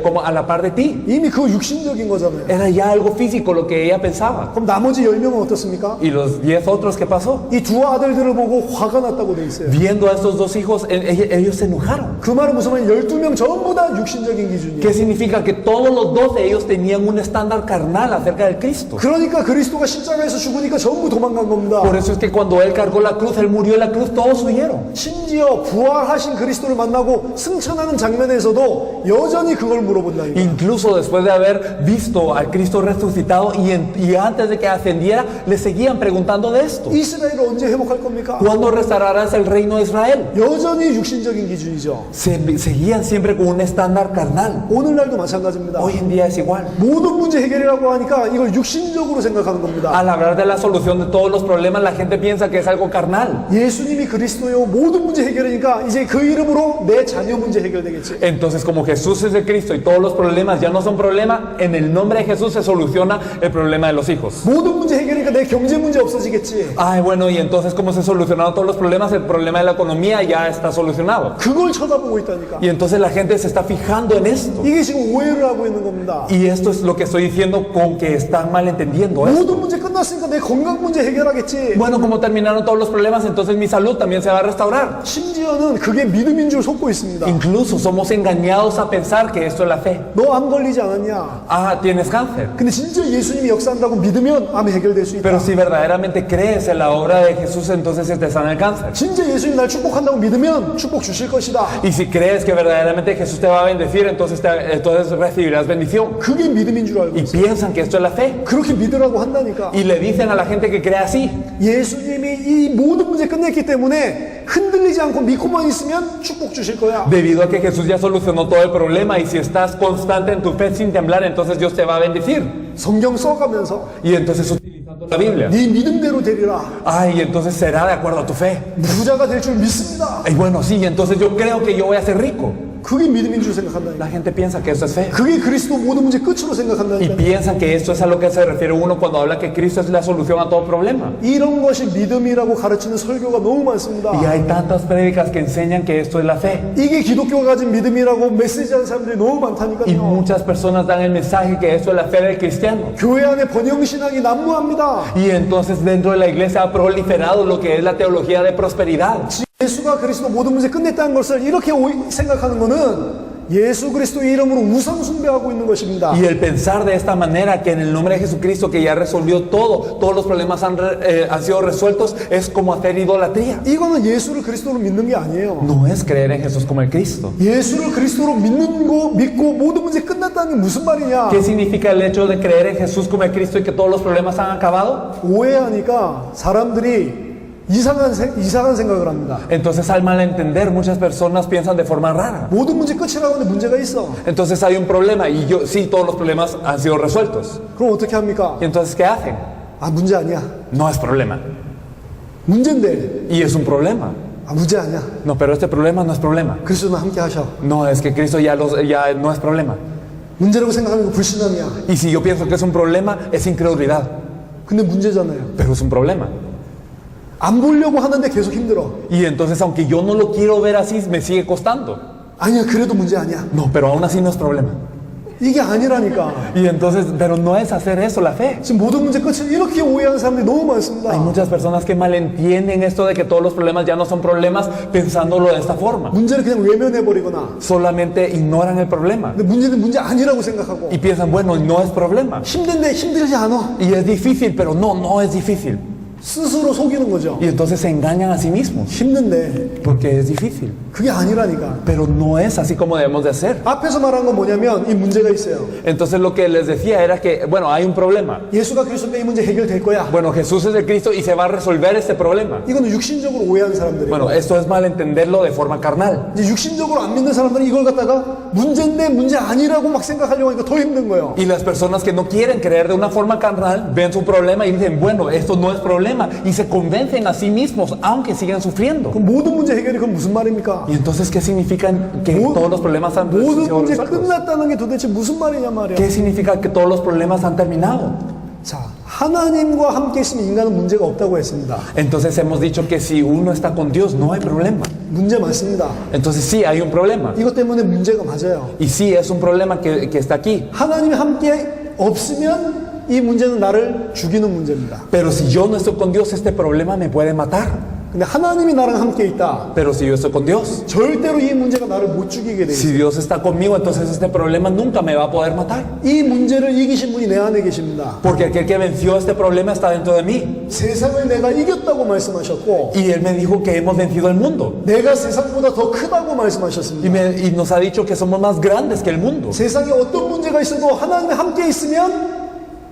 como a la par de ti. 이미 그거 육신적인 거잖아요. Era ya algo físico lo que ella pensaba. 그럼 나머지 10명은 어떻습니까? ¿Y los 10 otros qué pasó? 이 두 아들들을 보고 화가 났다고 돼 있어요. Viendo a estos 2 hijos, ellos se enojaron. 그 말은 무슨 말이냐? 12명 전부 다 육신적인 기준이에요. ¿Qué significa? Que todos los 12 ellos tenían un estándar carnal acerca del Cristo. 그러니까 그리스도가 십자가에서 죽으니까 전부 도망간 겁니다. Por eso es que cuando Él cargó la cruz, Él murió en la cruz, todos huyeron. 심지어 부활하신 그리스도를 만나고 승천하는 장면에서도 여전히 그걸 물어본다니까. Incluso después de haber visto al Cristo resucitado y antes de que ascendiera, le seguían preguntando de esto. 이스라엘을 언제 회복할 겁니까? ¿Cuándo restaurarás el reino de Israel? 여전히 육신적인 기준이죠. Seguían siempre con un estándar carnal. 오늘날도 마찬가지입니다. Hoy en día es igual. 모든 문제 해결이라고 하니까 이걸 육신적으로 생각하는 겁니다. Al hablar de la solución de todos los problemas, la gente piensa que es algo carnal. 예수님이 그리스도요 모든 문제 해결이니까 이제 그 이름으로 내 자녀 문제 해결되겠지. Entonces, como Jesús es el Cristo y todos los problemas ya no son problemas, en el nombre de Jesús se soluciona el problema de los hijos. 모든 문제 해결이니까 내 경제 문제 없어지겠지. Ay, bueno, y entonces, ¿cómo se solucionaron todos los problemas? El problema de la economía ya está solucionado. 그걸 쳐다보고 있다니까. Y entonces la gente se está fijando en esto. 이게 지금 오해를 하고 있는 겁니다. Y esto es lo que estoy diciendo con que están malentendiendo esto. 모든 문제 끝났으니까 내 건강 문제 해결하겠지. Bueno, como terminaron todos los problemas, entonces mi salud también se va a restaurar. 심지어는 그게 믿음인 줄 속고 있습니다. Incluso somos engañados a pensar que esto es la fe. 너 암 걸리지 않았냐? Ah, tienes cáncer. 근데 진짜 예수님이 역사한다고 믿으면 암이 해결될 수 있다. Pero si verdaderamente crees en la obra de Jesús, entonces se te sana el cáncer. 진짜 예수님이 날 축복한다고 믿으면 축복 주실 것이다. Y si crees que verdaderamente Jesús te va a bendecir, entonces recibirás bendición. 그게 믿음인 줄 알고 Y 있어요. piensan que esto es la fe. 그렇게 믿으라고 한다니까. Y le dicen a la gente que cree así, 예수님이 이 모든 문제 끝냈기 때문에 흔들리지 않고 믿고만 있으면 축복 주실 거야. debido a que Jesús ya solucionó todo el problema y si estás constante en tu fe sin temblar, entonces Dios te va a bendecir. 성경 써가면서 Y entonces utilizando la Biblia. 네 믿음대로 되리라. Ay, entonces será de acuerdo a tu fe. 부자가 될 줄 믿습니다. Y bueno, sí, entonces yo creo que yo voy a ser rico. 그게 믿음인 줄 생각한다. La gente piensa que esto es fe. 그게 그리스도 모든 문제 끝으로 Y 생각한다니까. piensan que esto es a lo que se refiere uno cuando habla que Cristo es la solución a todo problema. 이런 것이 믿음이라고 가르치는 설교가 너무 많습니다. Y hay tantas prédicas que enseñan que esto es la fe. 이게 기독교가 가진 믿음이라고 메시지하는 사람들이 너무 Y 많다니까요. muchas personas dan el mensaje que esto es la fe del cristiano. 교회 안에 번영신학이 난무합니다. Y entonces dentro de la iglesia ha proliferado lo que es la teología de prosperidad. 예수가 그리스도 모든 문제 끝냈다는 것을 이렇게 생각하는 것은 예수 그리스도의 이름으로 우상 숭배하고 있는 것입니다. Y el pensar de esta manera que en el nombre de Jesucristo que ya resolvió todo, todos los problemas han sido resueltos, es como hacer idolatría. 이거는 예수를 그리스도로 믿는 게 아니에요. No es creer en Jesús como el Cristo. 예수를 그리스도로 믿고 모든 문제 끝났다는 게 무슨 말이냐? ¿Qué significa el hecho de creer en Jesús como el Cristo y que todos los problemas han acabado? 오해하니까 사람들이 이상한 생각을 합니다. Entonces al malentender muchas personas piensan de forma rara. 모든 문제 끝이라고 하는데 문제가 있어. Entonces hay un problema y sí, todos los problemas han sido resueltos. 그럼 어떻게 합니까? ¿Y entonces qué hacen? 아 문제 아니야. No es problema. 문제인데. Y es un problema. 아 문제 아니야. No, pero este problema no es problema. 그리스도는 함께 하셔. No, es que Cristo ya no es problema. 문제라고 생각하는 거 불신앙이야. Y si yo pienso que es un problema, es incredulidad. 근데 문제잖아요. Pero es un problema. 안 보려고 하는데 계속 힘들어. Y entonces, aunque yo no lo quiero ver así, me sigue costando. 아니야, 그래도 문제 아니야. No, pero aún así no es problema. 이게 아니라니까. Y entonces, pero no es hacer eso la fe. 지금 모든 문제 끝을 이렇게 오해하는 사람들이 너무 많습니다. Hay muchas personas que malentienden esto de que todos los problemas ya no son problemas pensándolo de esta forma. 문제를 그냥 외면해버리거나. Solamente ignoran el problema. 근데 문제는 문제 아니라고 생각하고. Y piensan, bueno, no es problema. 힘든데 힘들지 않아. Y es difícil, pero no es difícil. 스스로 속이는 거죠. Y entonces se engañan a sí mismos. 힘든데 Porque es difícil. 그게 아니라니까. Pero no es así como debemos de hacer. 앞에서 말한 건 뭐냐면 이 문제가 있어요. Entonces lo que les decía era que, bueno, hay un problema. 예수가 그리스도인데 이 문제 해결될 거야. Bueno, Jesús es el Cristo y se va a resolver este problema. 이거는 육신적으로 오해하는 사람들이에요. Bueno, esto es malentenderlo de forma carnal. 이제 육신적으로 안 믿는 사람들은 이걸 갖다가 문제인데 문제 아니라고 막 생각하려고 하니까 더 힘든 거예요. Y las personas que no quieren creer de una forma carnal ven su problema y dicen, bueno, esto no es problema. Y se convencen a sí mismos, aunque sigan sufriendo. 그럼 모든 문제 해결이 그럼 무슨 말입니까? Y entonces, ¿qué significa que todos los problemas han 모든 sido 문제 resueltos? 끝났다는 게 도대체 무슨 말이냐 말이야. ¿Qué significa que todos los problemas han terminado? 자, 하나님과 함께 있으면 인간은 문제가 없다고 했습니다. Entonces hemos dicho que si uno está con Dios no hay problema. 문제 많습니다. Entonces sí, hay un problema. 이것 때문에 문제가 맞아요. Y sí, es un problema que está aquí. 하나님이 함께 없으면 이 문제는 나를 죽이는 문제입니다. Pero si yo no estoy con Dios, este problema me puede matar. 근데 하나님이 나랑 함께 있다. Pero si yo estoy con Dios, 절대로 이 문제가 나를 못 죽이게 돼 si 있어요. Dios está conmigo, entonces este problema nunca me va a poder matar. 이 문제를 이기신 분이 내 안에 계십니다. Porque aquel que venció este problema está dentro de mí. 세상을 내가 이겼다고 말씀하셨고 Y Él me dijo que hemos vencido el mundo. 내가 세상보다 더 크다고 말씀하셨습니다. Y nos ha dicho que somos más grandes que el mundo. 세상에 어떤 문제가 있어도 하나님이 함께 있으면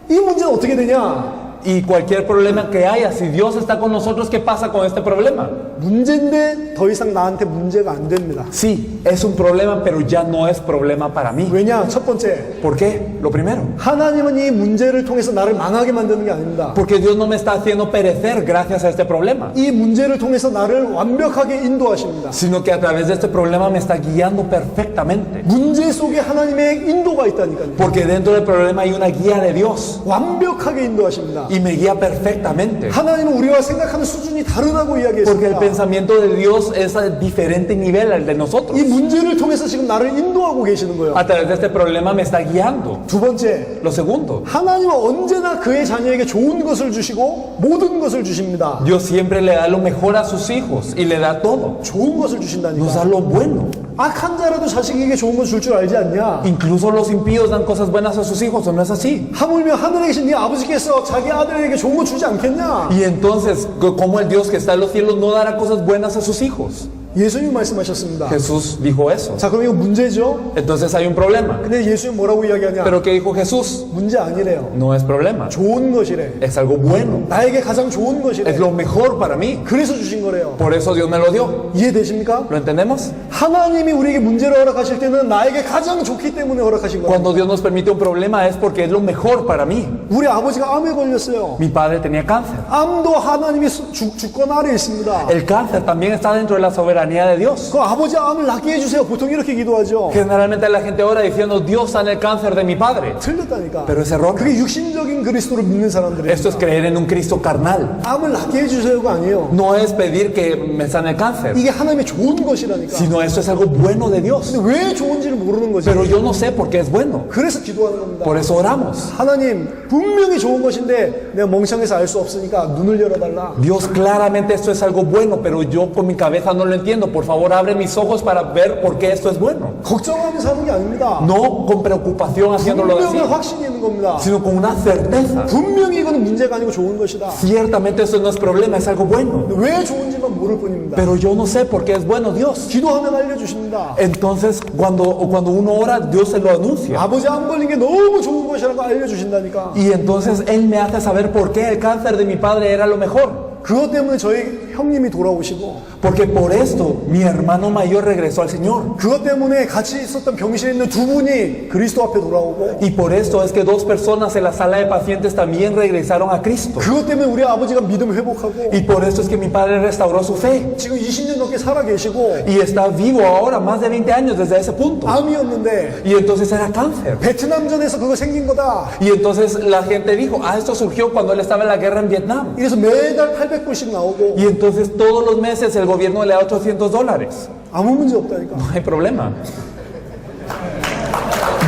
이 문제는 어떻게 되냐? Y cualquier problema que haya, si Dios está con nosotros, ¿qué pasa con este problema? 문제인데 더 이상 나한테 문제가 안 됩니다. Sí, es un problema, pero ya no es problema para mí. 왜냐? 첫 번째, ¿Por qué? Lo primero. 하나님은 이 문제를 통해서 나를 망하게 만드는 게 아닙니다. Porque Dios no me está haciendo perecer gracias a este problema, 이 문제를 통해서 나를 완벽하게 인도하십니다. sino que a través de este problema me está guiando perfectamente. 문제 속에 하나님의 인도가 있다니까요. Porque dentro del problema hay una guía de Dios 완벽하게 인도하십니다. y me guía perfectamente. 하나님은 우리와 생각하는 수준이 다르다고 Porque el 이야기했습니다. pensamiento de Dios es a diferente nivel al de nosotros. 이 문제를 통해서 지금 나를 인도하고 계시는 거예요. A través de este problema me está guiando. 두 번째, Lo segundo, 하나님은 언제나 그의 자녀에게 좋은 것을 주시고 모든 것을 주십니다. Dios siempre le da lo mejor a sus hijos y le da todo. 좋은 것을 Nos 주신다니까. da lo bueno. 악한 자라도 자식에게 좋은 것 줄 줄 알지 않냐? Incluso los impíos dan cosas buenas a sus hijos, ¿o no es así? 하물며 하늘에 계신 네 아버지께서 자기 아들에게 좋은 거 주지 않겠냐? Y entonces, ¿cómo el Dios que está en los cielos no dará cosas buenas a sus hijos? 예수님이 말씀하셨습니다. Jesús dijo eso. 자, 그럼 이거 문제죠? Entonces hay un problema. 근데 예수님 뭐라고 이야기하냐? Pero ¿qué dijo Jesús? 문제 아니래요. No es problema. 좋은 것이래. Es algo bueno. 나에게 가장 좋은 것이래. Es lo mejor para mí. 그래서 주신 거래요. Por eso Dios me lo dio. 이해되십니까? ¿Lo entendemos? 하나님이 우리에게 문제를 허락하실 때는 나에게 가장 좋기 때문에 허락하신 거예요. Cuando Dios nos permite un problema es porque es lo mejor para mí. 우리 아버지가 암에 걸렸어요. Mi padre tenía cáncer. 암도 하나님이 주권 아래 있습니다. El cáncer también está dentro de la soberanía de Dios. 그 아버지 암을 낫게 해주세요. 보통 이렇게 기도하죠. Generalmente la gente ora diciendo Dios sana el cáncer de mi padre. 틀렸다니까. Pero es erróneo. 그게 육신적인 그리스도를 믿는 사람들이에요. Esto es creer en un Cristo carnal. 암을 낫게 해주세요가 아니에요. No es pedir que me sane el cáncer, 이게 하나님의 좋은 것이라니까. sino esto es algo bueno de Dios. 근데 왜 좋은지를 모르는 거죠. Pero yo no sé por qué es bueno. 그래서 기도하는 겁니다. Por eso oramos. 하나님 분명히 좋은 것인데 내가 멍청해서 알 수 없으니까 눈을 열어달라. Dios, claramente esto es algo bueno, pero yo con mi cabeza no lo entiendo. Por favor, abre mis ojos para ver por qué esto es bueno. 걱정하면서 하는 게 아닙니다. No con preocupación haciéndolo así, 분명한 확신이 있는 겁니다. sino con una certeza. 분명히 이거는 문제가 아니고 좋은 것이다. Ciertamente esto no es problema, es algo bueno. 왜 좋은지만 모를 뿐입니다. Pero yo no sé por qué es bueno Dios. 기도하면 알려주십니다. Entonces, cuando uno ora, Dios se lo anuncia. 아버지 암 걸린 게 너무 좋은 것이라고 알려주신다니까. Y entonces Él me hace saber por qué el cáncer de mi padre era lo mejor. 그것 때문에 저희 형님이 돌아오시고 Porque por esto mi hermano mayor regresó al Señor. 그것 때문에 같이 있었던 병실에 있는 두 분이 그리스도 앞에 돌아오고 Y por esto es que dos personas en la sala de pacientes también regresaron a Cristo. 그것 때문에 우리 아버지가 믿음 회복하고 Y por esto es que mi padre restauró su fe. 지금 20년 넘게 살아 계시고 Y está vivo ahora, más de 20 años desde ese punto. 암이었는데 Y entonces era cáncer. 베트남전에서 그거 생긴 거다. Y entonces la gente dijo, esto surgió cuando él estaba en la guerra en Vietnam. 이래서 매달 800불씩 나오고 Y entonces todos los meses el gobierno le da $800. 아무 문제 없다니까. No hay problema.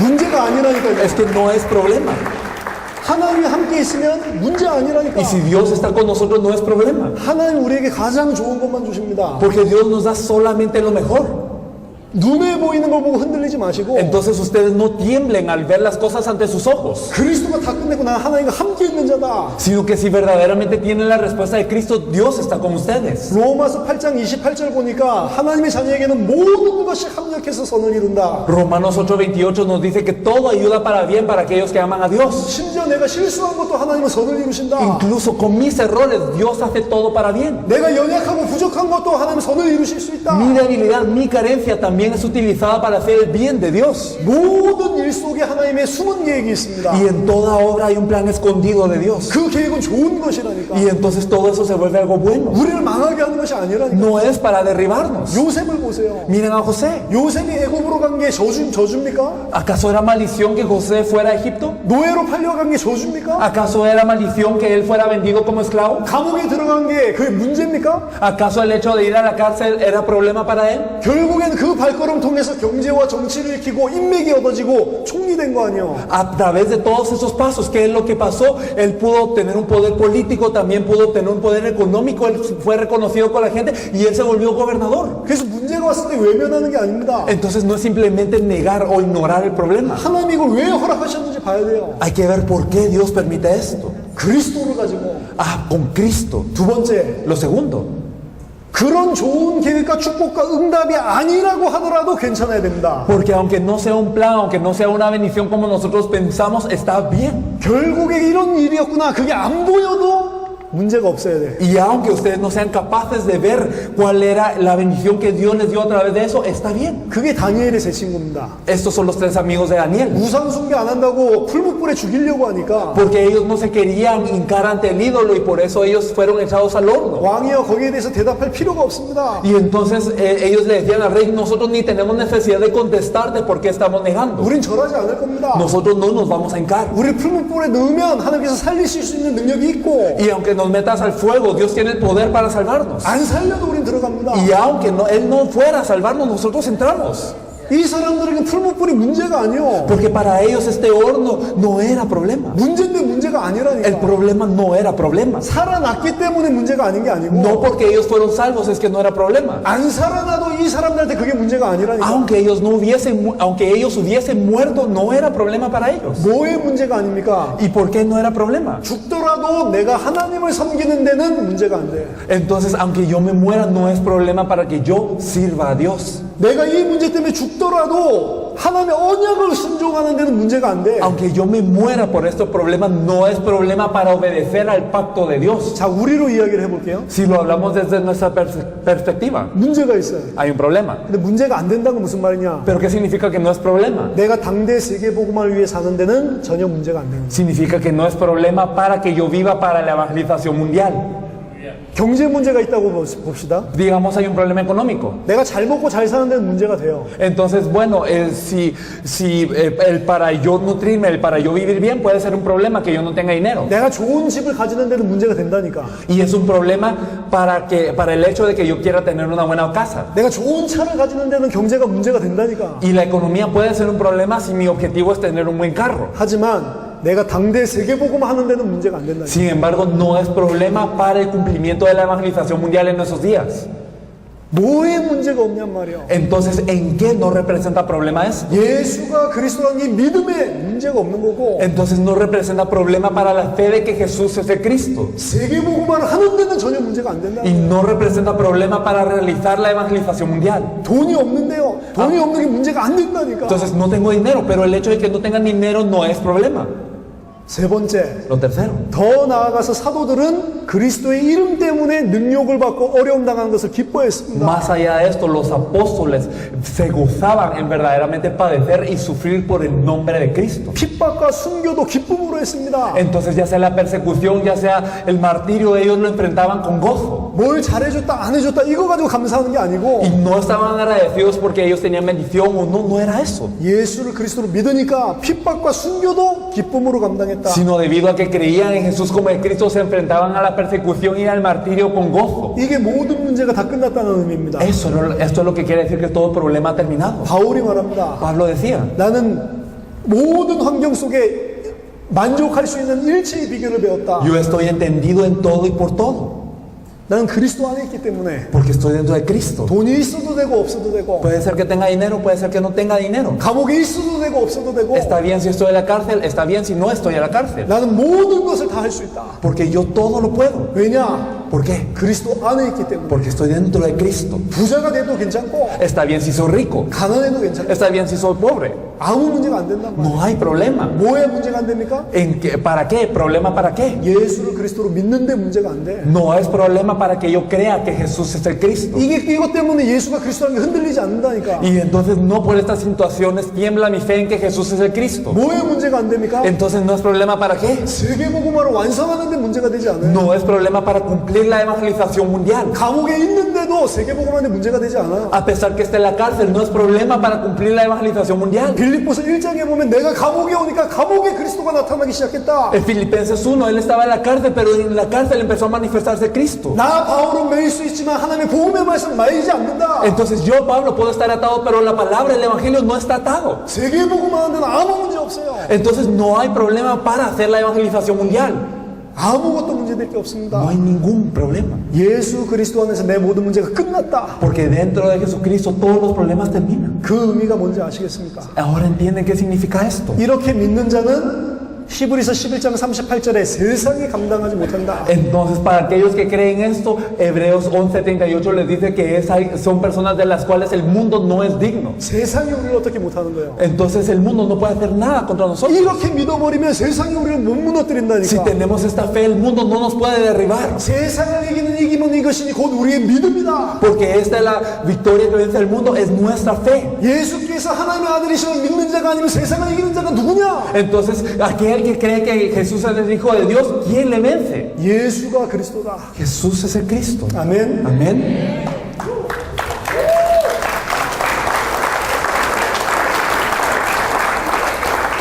문제가 아니라니까요. Es que no es problema. 하나님이 함께 있으면 문제 아니라니까. Y si Dios está con nosotros no es problema. 하나님 우리에게 가장 좋은 것만 주십니다. Porque Dios nos da solamente lo mejor. 눈에 보이는 걸 보고 흔들리지 마시고 Entonces ustedes no tiemblen al ver las cosas ante sus ojos, 그리스도가 다 끝내고 난 하나님과 함께 있는 자다. sino que si verdaderamente tienen la respuesta de Cristo, Dios está con ustedes. 로마서 8장 28절 보니까 하나님의 자녀에게는 모든 것이 합력해서 선을 이룬다. Romanos 8:28 nos dice que todo ayuda para bien para aquellos que aman a Dios. 심지어 내가 실수한 것도 하나님은 선을 이루신다. Incluso con mis errores, Dios hace todo para bien. 내가 연약하고 부족한 것도 하나님은 선을 이루실 수 있다. Mi debilidad, mi carencia también es utilizada para hacer el bien de Dios. 모든 일 속에 하나님의 숨은 계획이 있습니다. Y en toda obra hay un plan escondido de Dios. 그 계획은 좋은 것이라니까. Y entonces todo eso se vuelve algo bueno. 우리를 망하게 하는 것이 아니라니까. No es para derribarnos. 요셉을 보세요. Miren a José. 요셉이 애굽으로 간 게 저주입니까? ¿Acaso era maldición que José fuera a Egipto? 노예로 팔려간 게 저주입니까? ¿Acaso era maldición que él fuera vendido como esclavo? 감옥에 들어간 게 그게 문제입니까? ¿Acaso el hecho de ir a la cárcel era problema para él? 결국엔 그 발걸음 통해서 경제와 정치를 익히고 인맥이 얻어지고 총리 된 거 아니에요. A través de todos esos pasos, ¿qué es lo que pasó? Él pudo obtener un poder político, también pudo obtener un poder económico, él fue reconocido con la gente y él se volvió gobernador. 그래서 문제가 왔을 때 외면하는 게 아닙니다. Entonces no es simplemente negar o ignorar el problema. 하나님이 이걸 왜 허락하셨는지 봐야 돼요. Hay que ver por qué Dios permite esto. 그리스도를 가지고. Con Cristo. 두 번째, Lo segundo, 그런 좋은 계획과 축복과 응답이 아니라고 하더라도 괜찮아야 됩니다. porque aunque no sea un plan, aunque no sea una bendición como nosotros pensamos, está bien. 결국에 이런 일이었구나. 그게 안 보여도 문제가 없어야 돼. Y aunque ustedes no sean capaces de ver cuál era la bendición que Dios les dio a través de eso, está bien. 그게 다니엘의 세 친구입니다. Estos son los tres amigos de Daniel. 우상 숭배 안 한다고 풀무불에 죽이려고 하니까 Porque ellos no se querían hincar ante el ídolo y por eso ellos fueron echados al horno. 왕이여 거기에 대해서 대답할 필요가 없습니다. Y entonces ellos le decían al rey, nosotros ni tenemos necesidad de contestarte porque estamos negando. 우린 절하지 않을 겁니다. Nosotros no nos vamos a hincar. 우리 풀무불에 넣으면 하나님께서 살리실 수 있는 능력이 있고 Y aunque nos metas al fuego, Dios tiene el poder para salvarnos. 안 살려도 우린 들어갑니다. Y aunque Él no fuera a salvarnos, nosotros entramos. 이 사람들에게 풀무불이 문제가 아니요. Porque para ellos este horno no era problema. 문제인데 문제가 El 아니라니까. problema no era problema. 살아났기 때문에 문제가 아닌 게 아니고 No porque ellos fueron salvos es que no era problema. 안 살아나도 이 사람들한테 그게 문제가 아니라니까. Aunque ellos hubiesen muerto, no era problema para ellos. 뭐의 문제가 아닙니까? ¿Y por qué no era problema? 죽더라도 내가 하나님을 섬기는 데는 문제가 안 돼. Entonces, aunque yo me muera, no es problema para que yo sirva a Dios. 내가 이 문제 때문에 죽더라도 하나님의 언약을 순종하는 데는 문제가 안 돼. Aunque yo me muera por estos problemas, no es problema para obedecer al pacto de Dios. 자, 우리로 이야기를 해볼게요. Si lo hablamos desde nuestra perspectiva, 문제가 있어요. hay un problema. 근데 문제가 안 된다는 건 무슨 말이냐? ¿Pero qué significa que no es problema? 내가 당대 세계복음을 위해 사는 데는 전혀 문제가 안 되는 거예요. Significa que no es problema para que yo viva para la evangelización mundial. 경제 문제가 있다고 봅시다. Digamos, hay un problema económico. 내가 잘 먹고 잘 사는 데는 문제가 돼요. Entonces, bueno, el para yo nutrirme, el para yo vivir bien puede ser un problema que yo no tenga dinero. 내가 좋은 집을 가지는 데는 문제가 된다니까. Y es un problema para el hecho de que yo quiera tener una buena casa. 내가 좋은 차를 가지는 데는 경제가 문제가 된다니까. Y la economía puede ser un problema si mi objetivo es tener un buen carro. 하지만 내가 당대 세계복음 하는 데는 문제가 안 된다니까. Sin embargo, no es problema para el cumplimiento de la evangelización mundial en esos días. 뭐에 문제가 없냔 말이야. Entonces, ¿en qué no representa problema eso? 예수가 그리스도라는 이 믿음에 문제가 없는 거고 Entonces no representa problema para la fe de que Jesús es el Cristo. 세계복음을 하는 데는 전혀 문제가 안 된다. Y no representa problema para realizar la evangelización mundial. 돈이 없는데요. 돈이 없는 게 문제가 안 된다니까. Entonces no tengo dinero, pero el hecho de que no tengan dinero no es problema. 세 번째, Lo tercero. 더 나아가서 사도들은 그리스도의 이름 때문에 능욕을 받고 어려움 당하는 것을 기뻐했습니다. Más allá de esto, los apóstoles se gozaban en verdaderamente padecer y sufrir por el nombre de Cristo. 핍박과 순교도 기쁨으로 했습니다. Entonces, ya sea la persecución, ya sea el martirio, ellos lo enfrentaban con gozo. 뭘 잘해줬다 안 해줬다 이거 가지고 감사하는 게 아니고 Y no estaban agradecidos porque ellos tenían bendición o no, no era eso. 예수를 그리스도로 믿으니까 핍박과 순교도 기쁨으로 감당했다. Sino debido a que creían en Jesús como el Cristo, se enfrentaban a la persecución y al martirio con gozo. 이게 모든 문제가 다 끝났다는 의미입니다. Esto es lo que quiere decir que todo problema ha terminado. 바울이 말합니다. Pablo decía, 나는 모든 환경 속에 만족할 수 있는 일체의 비결을 배웠다. yo estoy entendido en todo y por todo, 나는 그리스도 안에 있기 때문에 porque estoy dentro de Cristo. 돈이 있어도 되고 없어도 되고 Puede ser que tenga dinero, puede ser que no tenga dinero. 감옥에 있어도 되고 없어도 되고 Está bien si estoy en la cárcel, está bien si no estoy en la cárcel. 나는 모든 것을 다 할 수 있다. Porque yo todo lo puedo. 왜냐? ¿Por qué? 그리스도 안에 있기 때문에. Porque estoy dentro de Cristo. 부자가 돼도 괜찮고 Está bien si soy rico, 가난해도 괜찮고 está bien si soy pobre. 아무 문제가 안 된단 말이야. No hay problema. 뭐에 문제가 안 됩니까? ¿Para qué? ¿Problema para qué? 예수를 그리스도로 믿는데 문제가 안 돼. No es problema para que yo crea que Jesús es el Cristo. 이것 때문에 예수가 그리스도라는 게 흔들리지 않는다니까. Y entonces no por estas situaciones tiembla mi fe en que Jesús es el Cristo. 뭐에 문제가 안 됩니까? Entonces no es problema para qué. 세계복음화를 완성하는데 문제가 되지 않아요. No es problema para cumplir la evangelización mundial. 감옥에 있는데도 세계복음화는데 문제가 되지 않아요. A pesar que esté en la cárcel, no es problema para cumplir la evangelización mundial. 빌립보서 1장에 보면 내가 감옥에 오니까 감옥에 그리스도가 나타나기 시작했다. En Filipenses 1, él estaba en la cárcel, pero en la cárcel empezó a manifestarse Cristo. 나 바울은 매일 수 있지만 하나님의 복음의 말씀 말이지 않는다. Entonces yo, Pablo, puedo estar atado, pero la palabra, el evangelio no está atado. 세계복음화하는 데는 아무 문제 없어요. Entonces no hay problema para hacer la evangelización mundial. 아무것도 문제될 게 없습니다. No hay ningún problema. 예수 그리스도 안에서 내 모든 문제가 끝났다. Porque dentro de Jesucristo todos los problemas terminan. 그 의미가 뭔지 아시겠습니까? Ahora entienden qué significa esto. 이렇게 믿는 자는 히브리서 11장 38절에 세상이 감당하지 못한다. Entonces, para aquellos que creen esto, Hebreos 11:38 les dice que son personas de las cuales el mundo no es digno. 세상이 우리를 어떻게 못하는 거예요? Entonces, el mundo no puede hacer nada contra nosotros. 이렇게 믿어버리면 세상이 우리를 못 Si 무너뜨린다니까. tenemos esta fe, el mundo no nos puede derribar. 세상을 이기는 이기면 이것이니 곧 우리의 믿음이다. Porque esta es la victoria que vence el mundo, es nuestra fe. 예수께서 하나님의 아들이시면 믿는 자가 아니면 세상을 이기는 자가 누구냐? Entonces, aquel que cree que Jesús es el Hijo de Dios, ¿quién le vence? 예수가 그리스도다. Jesús es el Cristo. 아멘. Amén.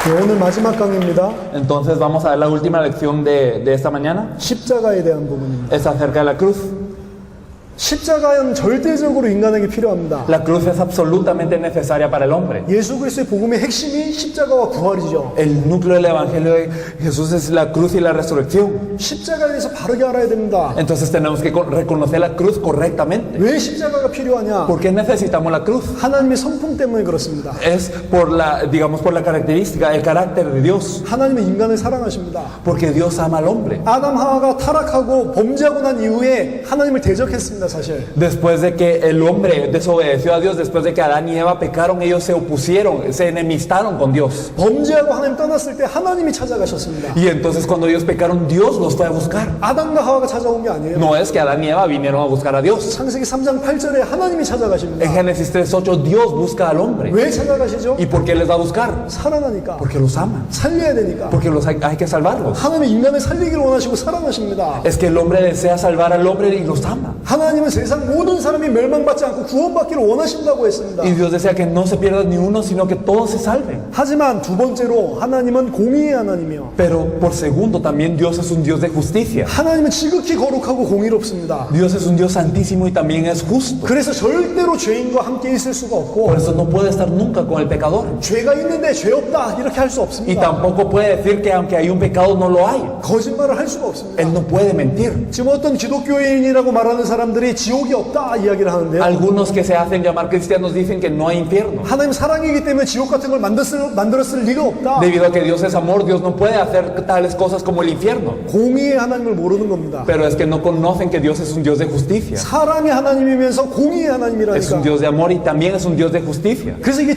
네, 오늘 마지막 강의입니다. Entonces, vamos a ver la última lección de esta mañana. 십자가에 대한 부분입니다. Es acerca de la cruz. 십자가는 절대적으로 인간에게 필요합니다. La cruz es absolutamente necesaria para el hombre. 예수 그리스도의 복음의 핵심이 십자가와 부활이죠. El núcleo del Evangelio de Jesús es la cruz y la resurrección. 십자가에 대해서 바르게 알아야 됩니다. Entonces tenemos que reconocer la cruz correctamente. 왜 십자가가 필요하냐? ¿Por qué necesitamos la cruz? 하나님의 성품 때문에 그렇습니다. Es por la, digamos, por la característica, el carácter de Dios. 하나님은 인간을 사랑하십니다. Porque Dios ama al hombre. 아담 하와가 타락하고 범죄하고 난 이후에 하나님을 대적했습니다, 사실. Después de que el hombre desobedeció a Dios, después de que Adán y Eva pecaron, ellos se opusieron, se enemistaron con Dios. 범죄하고 하나님 떠났을 때 하나님이 찾아가셨습니다. Y entonces cuando ellos pecaron, Dios los fue a buscar. 아담과 하와가 찾아온 게 아니에요. No es que Adán y Eva vinieron a buscar a Dios. 창세기 3장 8절에 하나님이 En 찾아가십니다. Génesis 3:8, Dios busca al hombre. 왜 찾아가시죠? ¿Y por qué les va a buscar? 사랑하니까. Porque los ama. 살려야 되니까. Porque hay que salvarlos. 하나님은 인간을 살리기를 원하시고 사랑하십니다. Es que el hombre desea salvar al hombre y los ama. 하나님은 세상 모든 사람이 멸망받지 않고 구원받기를 원하신다고 했습니다. Y Dios desea que no se pierda ni uno, sino que todos se salven. 하지만 두 번째로 하나님은 공의의 하나님이요. Pero por segundo, también Dios es un Dios de justicia. 하나님은 지극히 거룩하고 공의롭습니다. Dios es un Dios santísimo y también es justo. 그래서 절대로 죄인과 함께 있을 수가 없고 Por eso no puede estar nunca con el pecador. 죄가 있는데 죄 없다 이렇게 할 수 Y 없습니다. tampoco puede decir que aunque hay un pecado no lo hay. 거짓말을 할 수가 없습니다. Él no puede mentir. 지금 어떤 기독교인이라고 말하는 사람들이 지옥이 없다 이야기를 하는데요. Algunos que se hacen llamar cristianos dicen que no hay infierno. 하나님 사랑이기 때문에 지옥 같은 걸 만들었을 리가 없다. Debido a que Dios es amor, Dios no puede hacer tales cosas como el infierno. 공의의 하나님을 모르는 겁니다. Pero es que no conocen que Dios es un Dios de justicia. 사랑의 하나님이면서 공의의 Es un 하나님이라니까. Dios de amor y también es un Dios de justicia. 그래서 이게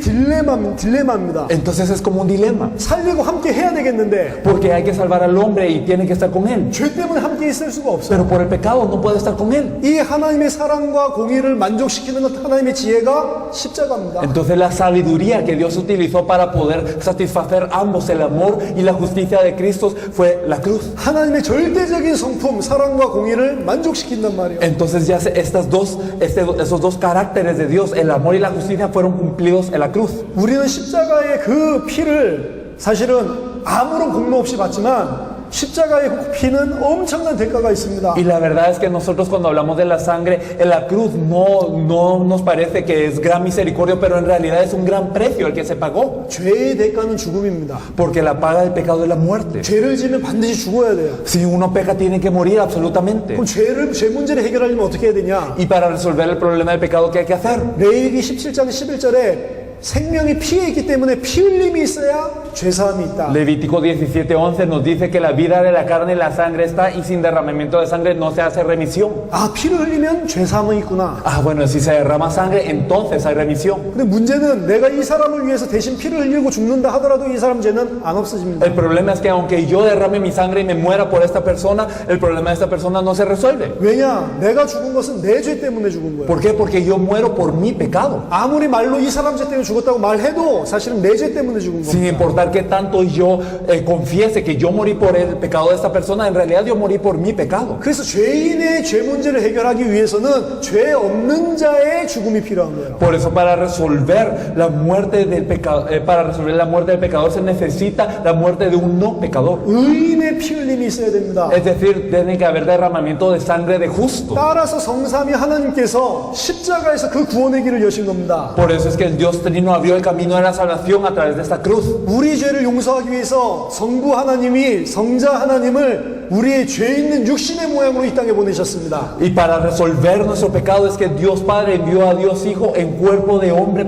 딜레마입니다. Entonces es como un dilema. 살리고 함께 해야 되겠는데 Porque hay que salvar al hombre y tiene que estar con él. 죄 때문에 함께 있을 수가 없어요. Pero por el pecado no puede estar con él. 이 하나님의 사랑과 공의를 만족시키는 하나님의 지혜가 십자가입니다. Entonces la sabiduría que Dios utilizó para poder satisfacer ambos, el amor y la justicia de Cristo, fue la cruz. 하나님의 절대적인 성품, 사랑과 공의를 만족시킨단 말이에요. Entonces ya esos dos caracteres de Dios, el amor y la justicia, fueron cumplidos en la cruz. 우리는 십자가의 그 피를 사실은 아무런 공로 없이 받지만 십자가의 피는 엄청난 대가가 있습니다. Y la verdad es que nosotros cuando hablamos de la sangre en la cruz no nos parece que es gran misericordia, pero en realidad es un gran precio el que se pagó. 죄의 대가는 죽음입니다. Porque la paga del pecado es la muerte. 죄를 지으면 반드시 죽어야 돼요. Si uno peca tiene que morir absolutamente. 그럼 죄 문제를 해결하려면 어떻게 해야 되냐? Y para resolver el problema del pecado, ¿qué hay que hacer? 레위기 17장 11절에 생명이 피에 있기 때문에 피 흘림이 있어야 죄사함이 있다. Levítico 17:11 nos dice que la vida de la carne y la sangre está y sin derramamiento de sangre no se hace remisión. 아, 피를 흘리면 죄사함은 있구나. Ah, bueno, si se derrama sangre, entonces hay remisión. 근데 문제는 내가 이 사람을 위해서 대신 피를 흘리고 죽는다 하더라도 이 사람 죄는 안 없어집니다. El problema es que aunque yo derrame mi sangre y me muera por esta persona, el problema de esta persona no se resuelve. 왜냐? 내가 죽은 것은 내 죄 때문에 죽은 거예요. ¿Por qué? Porque yo muero por mi pecado. 아무리 말로 이 사람 죄 때문에 죽었다고 말해도 사실은 내 죄 때문에 죽은 Sin 겁니다. importar que tanto yo confiese que yo morí por el pecado de esta persona, en realidad yo morí por mi pecado. 그래서 죄인의 죄 문제를 해결하기 위해서는 죄 없는 자의 죽음이 필요한 거예요. Por eso para resolver la muerte del pecador se necesita la muerte de un no pecador. 의인의 피 흘림이 있어야 됩니다. Es decir, tiene que haber derramamiento de sangre de justo. 따라서 성삼위 하나님께서 십자가에서 그 구원의 길을 여신 겁니다. Por eso es que el Dios Trino abrió el camino de la salvación a través de esta cruz. 우리 죄를 용서하기 위해서 성부 하나님이 성자 하나님을 우리의 죄 있는 육신의 모양으로 이 땅에 보내셨습니다. Y para resolver nuestro pecado es que Dios Padre envió a Dios Hijo en cuerpo de hombre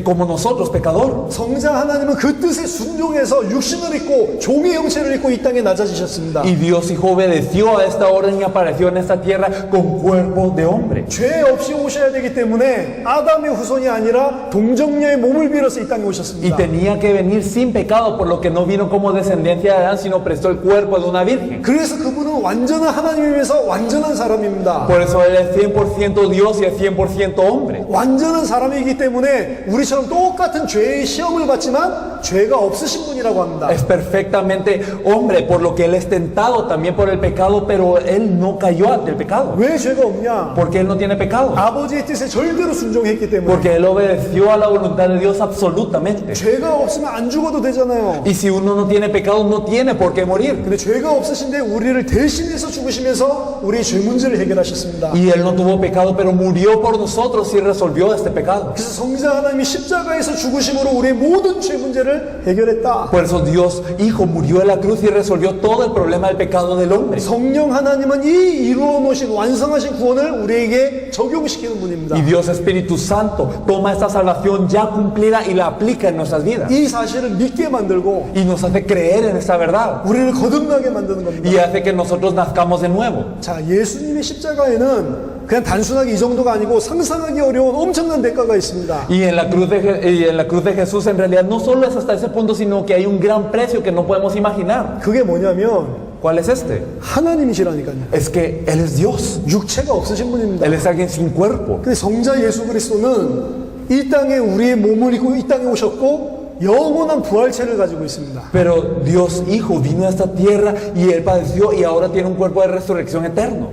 como nosotros, pecador. 성자 하나님은 그 뜻에 순종해서 육신을 입고 종의 형체를 입고 이 땅에 낮아지셨습니다. Y Dios Hijo obedeció a esta orden y apareció en esta tierra con cuerpo de hombre. 죄 없이 오셔야 되기 때문에 아담의 후손이 아니라 동정녀의 몸을 빌어서 이 땅에 Y 오셨습니다. tenía que venir sin pecado, por lo que no vino como descendencia de Adán, sino prestó el cuerpo de una virgen. 그래서 그분은 완전한 하나님이면서 완전한 사람입니다. Por eso Él es 100% Dios y es 100% hombre. 완전한 사람이기 때문에 우리처럼 똑같은 죄의 시험을 받지만 죄가 없으신 분이라고 합니다. Es perfectamente hombre, por lo que Él es tentado también por el pecado, pero Él no cayó ante el pecado. 왜 죄가 없냐? Porque Él no tiene pecado. 아버지의 뜻에 절대로 순종했기 때문에. Porque Él obedeció a la voluntad de Dios absolutamente. 죄가 없으면 안 죽어도 되잖아요. Y si uno no tiene pecado, no tiene por qué morir. 근데 죄가 없으신데 우리를 대신해서 죽으시면서 우리의 죄 문제를 해결하셨습니다. Y Él no tuvo pecado, pero murió por nosotros y resolvió este pecado. 그래서 성자 하나님이 십자가에서 죽으심으로 우리의 모든 죄 문제를 해결했다. Por eso Dios Hijo murió en la cruz y resolvió todo el problema del pecado del hombre. 성령 하나님은 이 이루어 놓으신 완성하신 구원을 우리에게 적용시키는 분입니다. Y Dios Espíritu Santo toma esta salvación ya cumplida y la aplica en nuestras vidas. 이 사실을 믿게 만들고 Y nos hace creer en esta verdad. 우리를 거듭나게 만드는 겁니다. Y hace que nosotros nazcamos de nuevo. 자, 예수님의 십자가에는 그냥 단순하게 이 정도가 아니고 상상하기 어려운 엄청난 대가가 있습니다. Y en la cruz de Jesús en realidad no solo es hasta ese punto, sino que hay un gran precio que no podemos imaginar. 그게 뭐냐면 ¿Cuál es este? 하나님이시라니까요. Es que Él es Dios. 육체가 없으신 분입니다. Él es alguien sin cuerpo. 근데 성자 예수 그리스도는 이 땅에 우리의 몸을 입고 이 땅에 오셨고 영원한 부활체를 가지고 있습니다. Pero Dios Hijo vino a esta tierra y Él padeció y ahora tiene un cuerpo de resurrección eterno.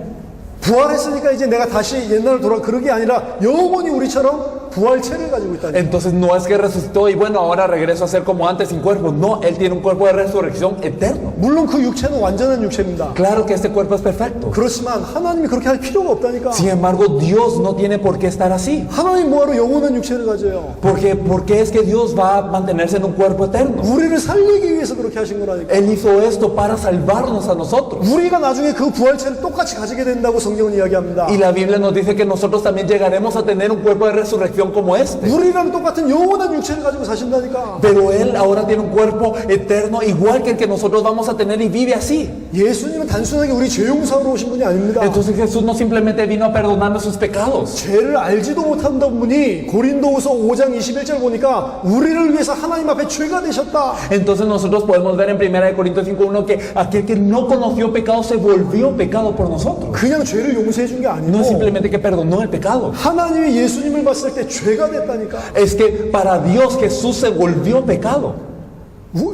부활했으니까 이제 내가 다시 옛날로 돌아 그런 게 아니라 영원히 우리처럼 부활체를 가지고 있다니. Entonces no es que resucitó y bueno, ahora regreso a ser como antes sin cuerpo. No, Él tiene un cuerpo de resurrección eterno. 물론 그 육체는 완전한 육체입니다. Claro que este cuerpo es perfecto. 그렇지만 하나님이 그렇게 할 필요가 없다니까. Sin embargo, Dios no tiene por qué estar así. 하나님 뭐하러 영원한 육체를 가져요? ¿Por qué es que Dios va a mantenerse en un cuerpo eterno? 우리를 살리기 위해서 그렇게 하신 거라니까. Él hizo esto para salvarnos a nosotros. 우리가 나중에 그 부활체를 똑같이 가지게 된다고 성경은 이야기합니다. Y la Biblia nos dice que nosotros también llegaremos a tener un cuerpo de resurrección como este. 우리랑 똑같은 영원한 육체를 가지고 사신다니까. Pero Él ahora tiene un cuerpo eterno igual que el que nosotros vamos a tener y vive así. 예수님은 단순하게 우리 죄 용서하러 오신 분이 아닙니다. Entonces Jesús no simplemente vino a perdonarnos sus pecados. 죄를 알지도 못한다는 분이 고린도후서 5장 21절 보니까 우리를 위해서 하나님 앞에 죄가 되셨다. Entonces nosotros podemos ver en 1 Corintios 5:1 que aquel que no conoció pecado se volvió pecado por nosotros. 그냥 죄를 용서해 준 게 No es 아니고 simplemente que perdonó el pecado. 하나님이 예수님을 봤을 때 죄가 됐다니까. Es que para Dios Jesús se volvió pecado.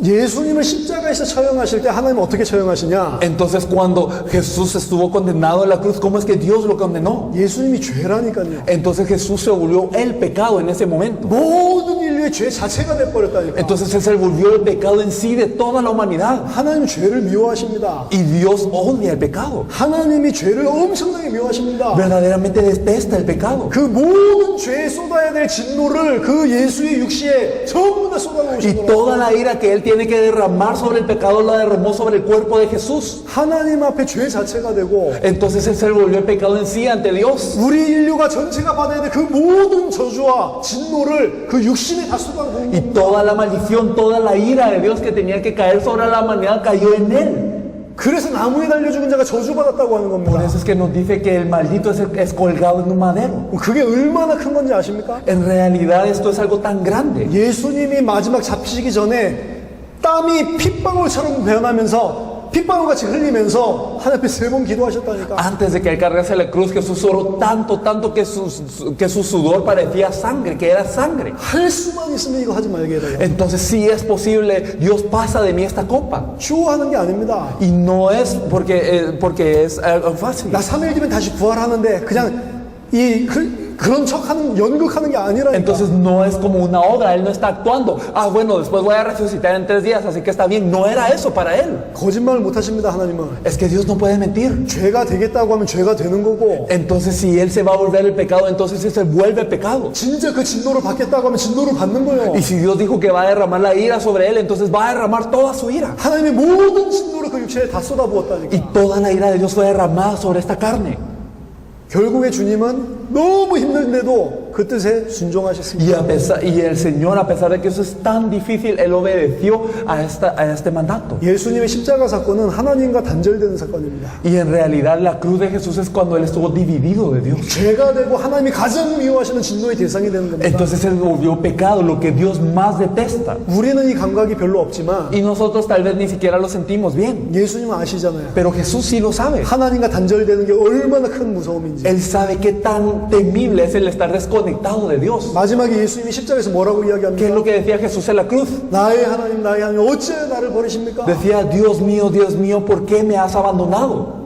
예수님을 십자가에서 처형하실 때 하나님은 어떻게 처형하시냐? Entonces cuando Jesús estuvo condenado en la cruz, ¿cómo es que Dios lo condenó? 예수님이 죄라니까요. Entonces Jesús se volvió el pecado en ese momento. 모든 인류의 죄 자체가 돼버렸다니까. Entonces Él se volvió el pecado en sí de toda la humanidad. 하나님 죄를 미워하십니다. Y Dios odia el pecado. 하나님이 죄를 엄청나게 미워하십니다. Verdaderamente detesta el pecado. 그 모든 죄에 쏟아야 될 진노를 그 예수의 육시에 전부 다 쏟아놓으신 Y 거예요. toda la ira que Él tiene que derramar sobre el pecado la derramó sobre el cuerpo de Jesús. 하나님 앞에 죄 자체가 되고 Entonces Él se volvió el pecado en sí ante Dios. 우리 인류가 전체가 받아야 될 그 모든 저주와 진노를 그 육신에 다 쏟아놓은 Y 겁니다. toda la maldición, toda la ira de Dios que tenía que caer sobre la humanidad cayó en Él. 그래서 나무에 달려 죽은 자가 저주받았다고 하는 Por 겁니다. eso es que nos dice que el maldito es colgado en un madero. 그게 얼마나 큰 건지 아십니까? En realidad esto es algo tan grande. 예수님이 마지막 잡히시기 전에 땀이 핏방울처럼 변하면서 핏방울같이 흘리면서 하나님 앞에 3번 기도하셨다니까. Antes de que Él cargase la cruz, Jesús oró tanto que su sudor parecía sangre, que era sangre. 할 수만 있으면 이거 하지 말게 해요. Entonces sí es posible, Dios pasa de mí esta copa. 주어하는 게 아닙니다. Y no es porque es algo fácil. 나 3일 뒤면 다시 부활하는데 그냥 그런 척하는 연극하는 게 아니라. Entonces no es como una obra, Él no está actuando. Ah, bueno, después voy a resucitar en 3 días, así que está bien. No era eso para Él. 거짓말을 못 하십니다, 하나님은. Es que Dios no puede mentir. 죄가 되겠다고 하면 죄가 되는 거고. Entonces si Él se va a volver el pecado, entonces Él se vuelve pecado. 진짜 그 진노를 받겠다고 하면 진노를 받는 거예요. Y si Dios dijo que va a derramar la ira sobre Él, entonces va a derramar toda su ira. 하나님의 모든 진노를 그 육체에 다 쏟아부었다니까. Y toda la ira de Dios fue derramada sobre esta carne. 결국에 주님은 너무 힘든데도 그 뜻에 순종하셨습니다. Y el Señor, a pesar de que eso es tan difícil, Él obedeció a este mandato. 예수님의 십자가 사건은 하나님과 단절되는 사건입니다. Y en realidad la cruz de Jesús es cuando Él estuvo dividido de Dios. 죄가 되고 하나님이 가장 미워하시는 진노의 대상이 되는 겁니다. Entonces Él volvió pecado, lo que Dios más detesta. 우리는 이 감각이 별로 없지만 Y nosotros tal vez ni siquiera lo sentimos bien. 예수님은 아시잖아요. Pero Jesús sí lo sabe. 하나님과 단절되는 게 얼마나 큰 무서움인지. Él sabe qué tan temible es el estar desconectado de Dios. 마지막에 예수님이 십자가에서 뭐라고 ¿Qué es 이야기합니까? lo que decía Jesús en la cruz? 나의 하나님 어찌 나를 버리십니까? Decía, Dios mío, ¿por qué me has abandonado?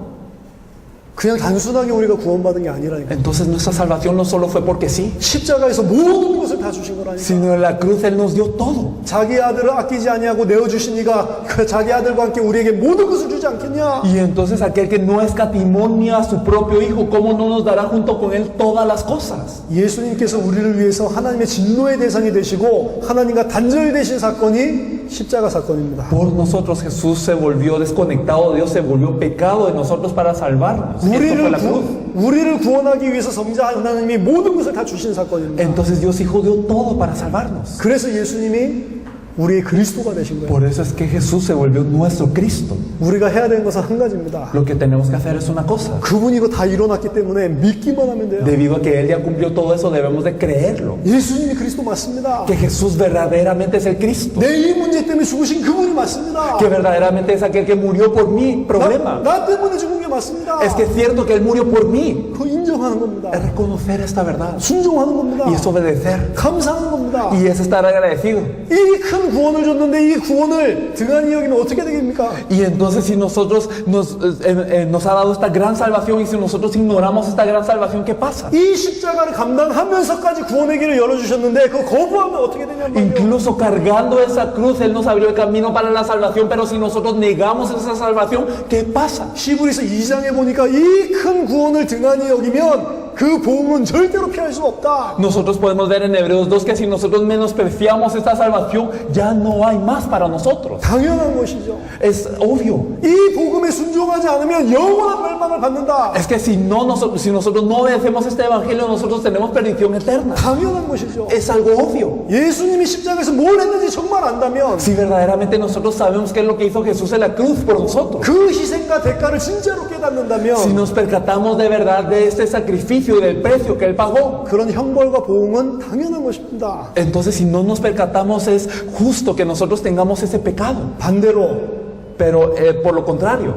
그냥 단순하게 우리가 구원받은 게 아니라니까. Entonces nuestra salvación no solo fue porque sí, 십자가에서 모든 것을 다 주신 거라니까. sino en la cruz Él nos dio todo. 자기 아들을 아끼지 아니하고 내어주시니까 그 자기 아들과 함께 우리에게 모든 것을 주지 않겠냐? Y entonces aquel que no escatimó ni a su propio Hijo, ¿cómo no nos dará junto con Él todas las cosas? 예수님께서 우리를 위해서 하나님의 진노의 대상이 되시고 하나님과 단절되신 사건이 십자가 사건입니다. Por nosotros Jesús se volvió desconectado de Dios, se volvió pecado de nosotros para salvarnos. Esto fue la cruz. 우리를 구원하기 위해서 성자 하나님이 모든 것을 다 주신 사건입니다. Entonces Dios Hijo dio todo para salvarnos. 그래서 예수님이 우리의 그리스도가 되신 거예요. Por eso es que Jesús se volvió nuestro Cristo. 우리가 해야 되는 것은 한 가지입니다. Lo que tenemos que hacer es una cosa. 그분이 이거 다 이뤄놨기 때문에 믿기만 하면 돼요. Debido a que Él ya cumplió todo eso, debemos de creerlo. 예수님이 그리스도 맞습니다. Que Jesús verdaderamente es el Cristo. 내 이 문제 때문에 죽으신 그분이 맞습니다. Que verdaderamente es aquel que murió por mi problema. 나 때문에 죽은 게 맞습니다. Es que es cierto que Él murió por mí. 그거 인정하는 겁니다. Es reconocer esta verdad. 순종하는 겁니다. Y es obedecer. 감사하는 겁니다. Y es estar agradecido. 이 큰 구원을 줬는데 이 구원을 등한히 여기면 어떻게 되겠습니까? Y entonces si nosotros nos ha dado esta gran salvación y si nosotros ignoramos esta gran salvación, ¿qué pasa? 이 십자가를 감당하면서까지 구원의 길을 열어주셨는데 그거 거부하면 어떻게 되냔 말이에요. Incluso cargando esa cruz, Él nos abrió el camino para la salvación, pero si nosotros negamos esa salvación, ¿qué pasa? 히브리서 2장에 보니까 이 큰 구원을 등한히 여기면 그 복음은 절대로 피할 수 없다. Nosotros podemos ver en Hebreos 2 que si nosotros menospreciamos esta salvación, ya no hay más para nosotros. 당연한 것이죠. Es obvio. 이 복음에 순종하지 않으면 영원한 멸망을 받는다. Es que si nosotros no obedecemos este evangelio, nosotros tenemos perdición eterna. 당연한 것이죠. Es algo obvio. 예수님이 십자가에서 뭘 했는지 정말 안다면 Si verdaderamente nosotros sabemos qué es lo que hizo Jesús en la cruz por nosotros, 그 희생과 대가를 진짜로 깨닫는다면 si nos percatamos de verdad de este sacrificio y del precio que Él pagó, 그런 형벌과 보응은 당연한 것입니다. entonces si no nos percatamos es justo que nosotros tengamos ese pecado. 반대로 Pero por lo contrario,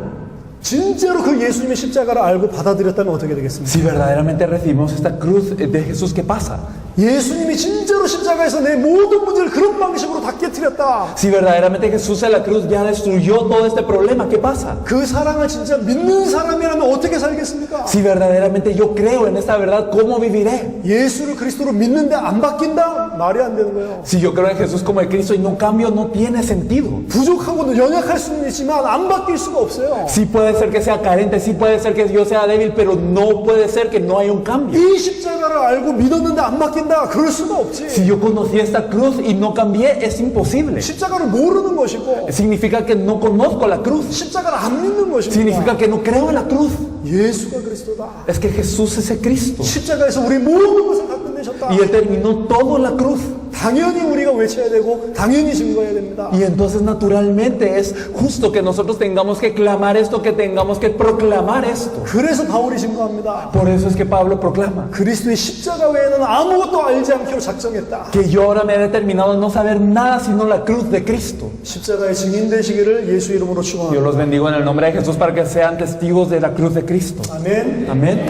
진짜로 그 예수님의 십자가를 알고 받아들였다면 어떻게 되겠습니까? si verdaderamente recibimos esta cruz de Jesús, ¿qué pasa? 예수님이 진짜로 십자가에서 내 모든 문제를 그런 방식으로 다 깨뜨렸다. Si verdaderamente Jesús en la cruz ya destruyó todo este problema, ¿qué pasa? 그 사랑을 진짜 믿는 사람이라면 어떻게 살겠습니까? Si verdaderamente yo creo en esta verdad, ¿cómo viviré? 예수를 그리스도로 믿는데 안 바뀐다? 말이 안 되는 거예요. Si yo creo en Jesús como el Cristo y no cambio, no tiene sentido. 부족하고 연약할 수는 있지만 안 바뀔 수가 없어요. Sí puede ser que sea carente, sí puede ser que yo sea débil, pero no puede ser que no haya un cambio. 이 십자가를 알고 믿었는데 안 바뀐다? 그럴 수가 없지. Si yo conocí esta cruz y no cambié, es imposible. 십자가를 모르는 것이고 Significa que no conozco la cruz. 십자가를 안 믿는 것입니다. Significa que no creo en la cruz. 예수가 그리스도다. Es que Jesús es el Cristo. 십자가에서 우리 모든 것을 다 끝내셨다. Y Él terminó todo en la cruz. 당연히 우리가 외쳐야 되고 당연히 증거해야 됩니다. Y entonces naturalmente es justo que nosotros tengamos que clamar esto, que tengamos que proclamar esto. 그래서 바울이 증거합니다. Por eso es que Pablo proclama 그리스도의 십자가 외에는 아무것도 알지 않기로 작정했다. que yo ahora me he determinado a no saber nada sino la cruz de Cristo. 십자가의 증인 되시기를 예수 이름으로 Yo 축원합니다. los bendigo en el nombre de Jesús para que sean testigos de la cruz de Cristo. 아멘. Amén.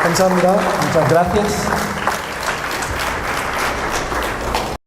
감사합니다. Muchas gracias.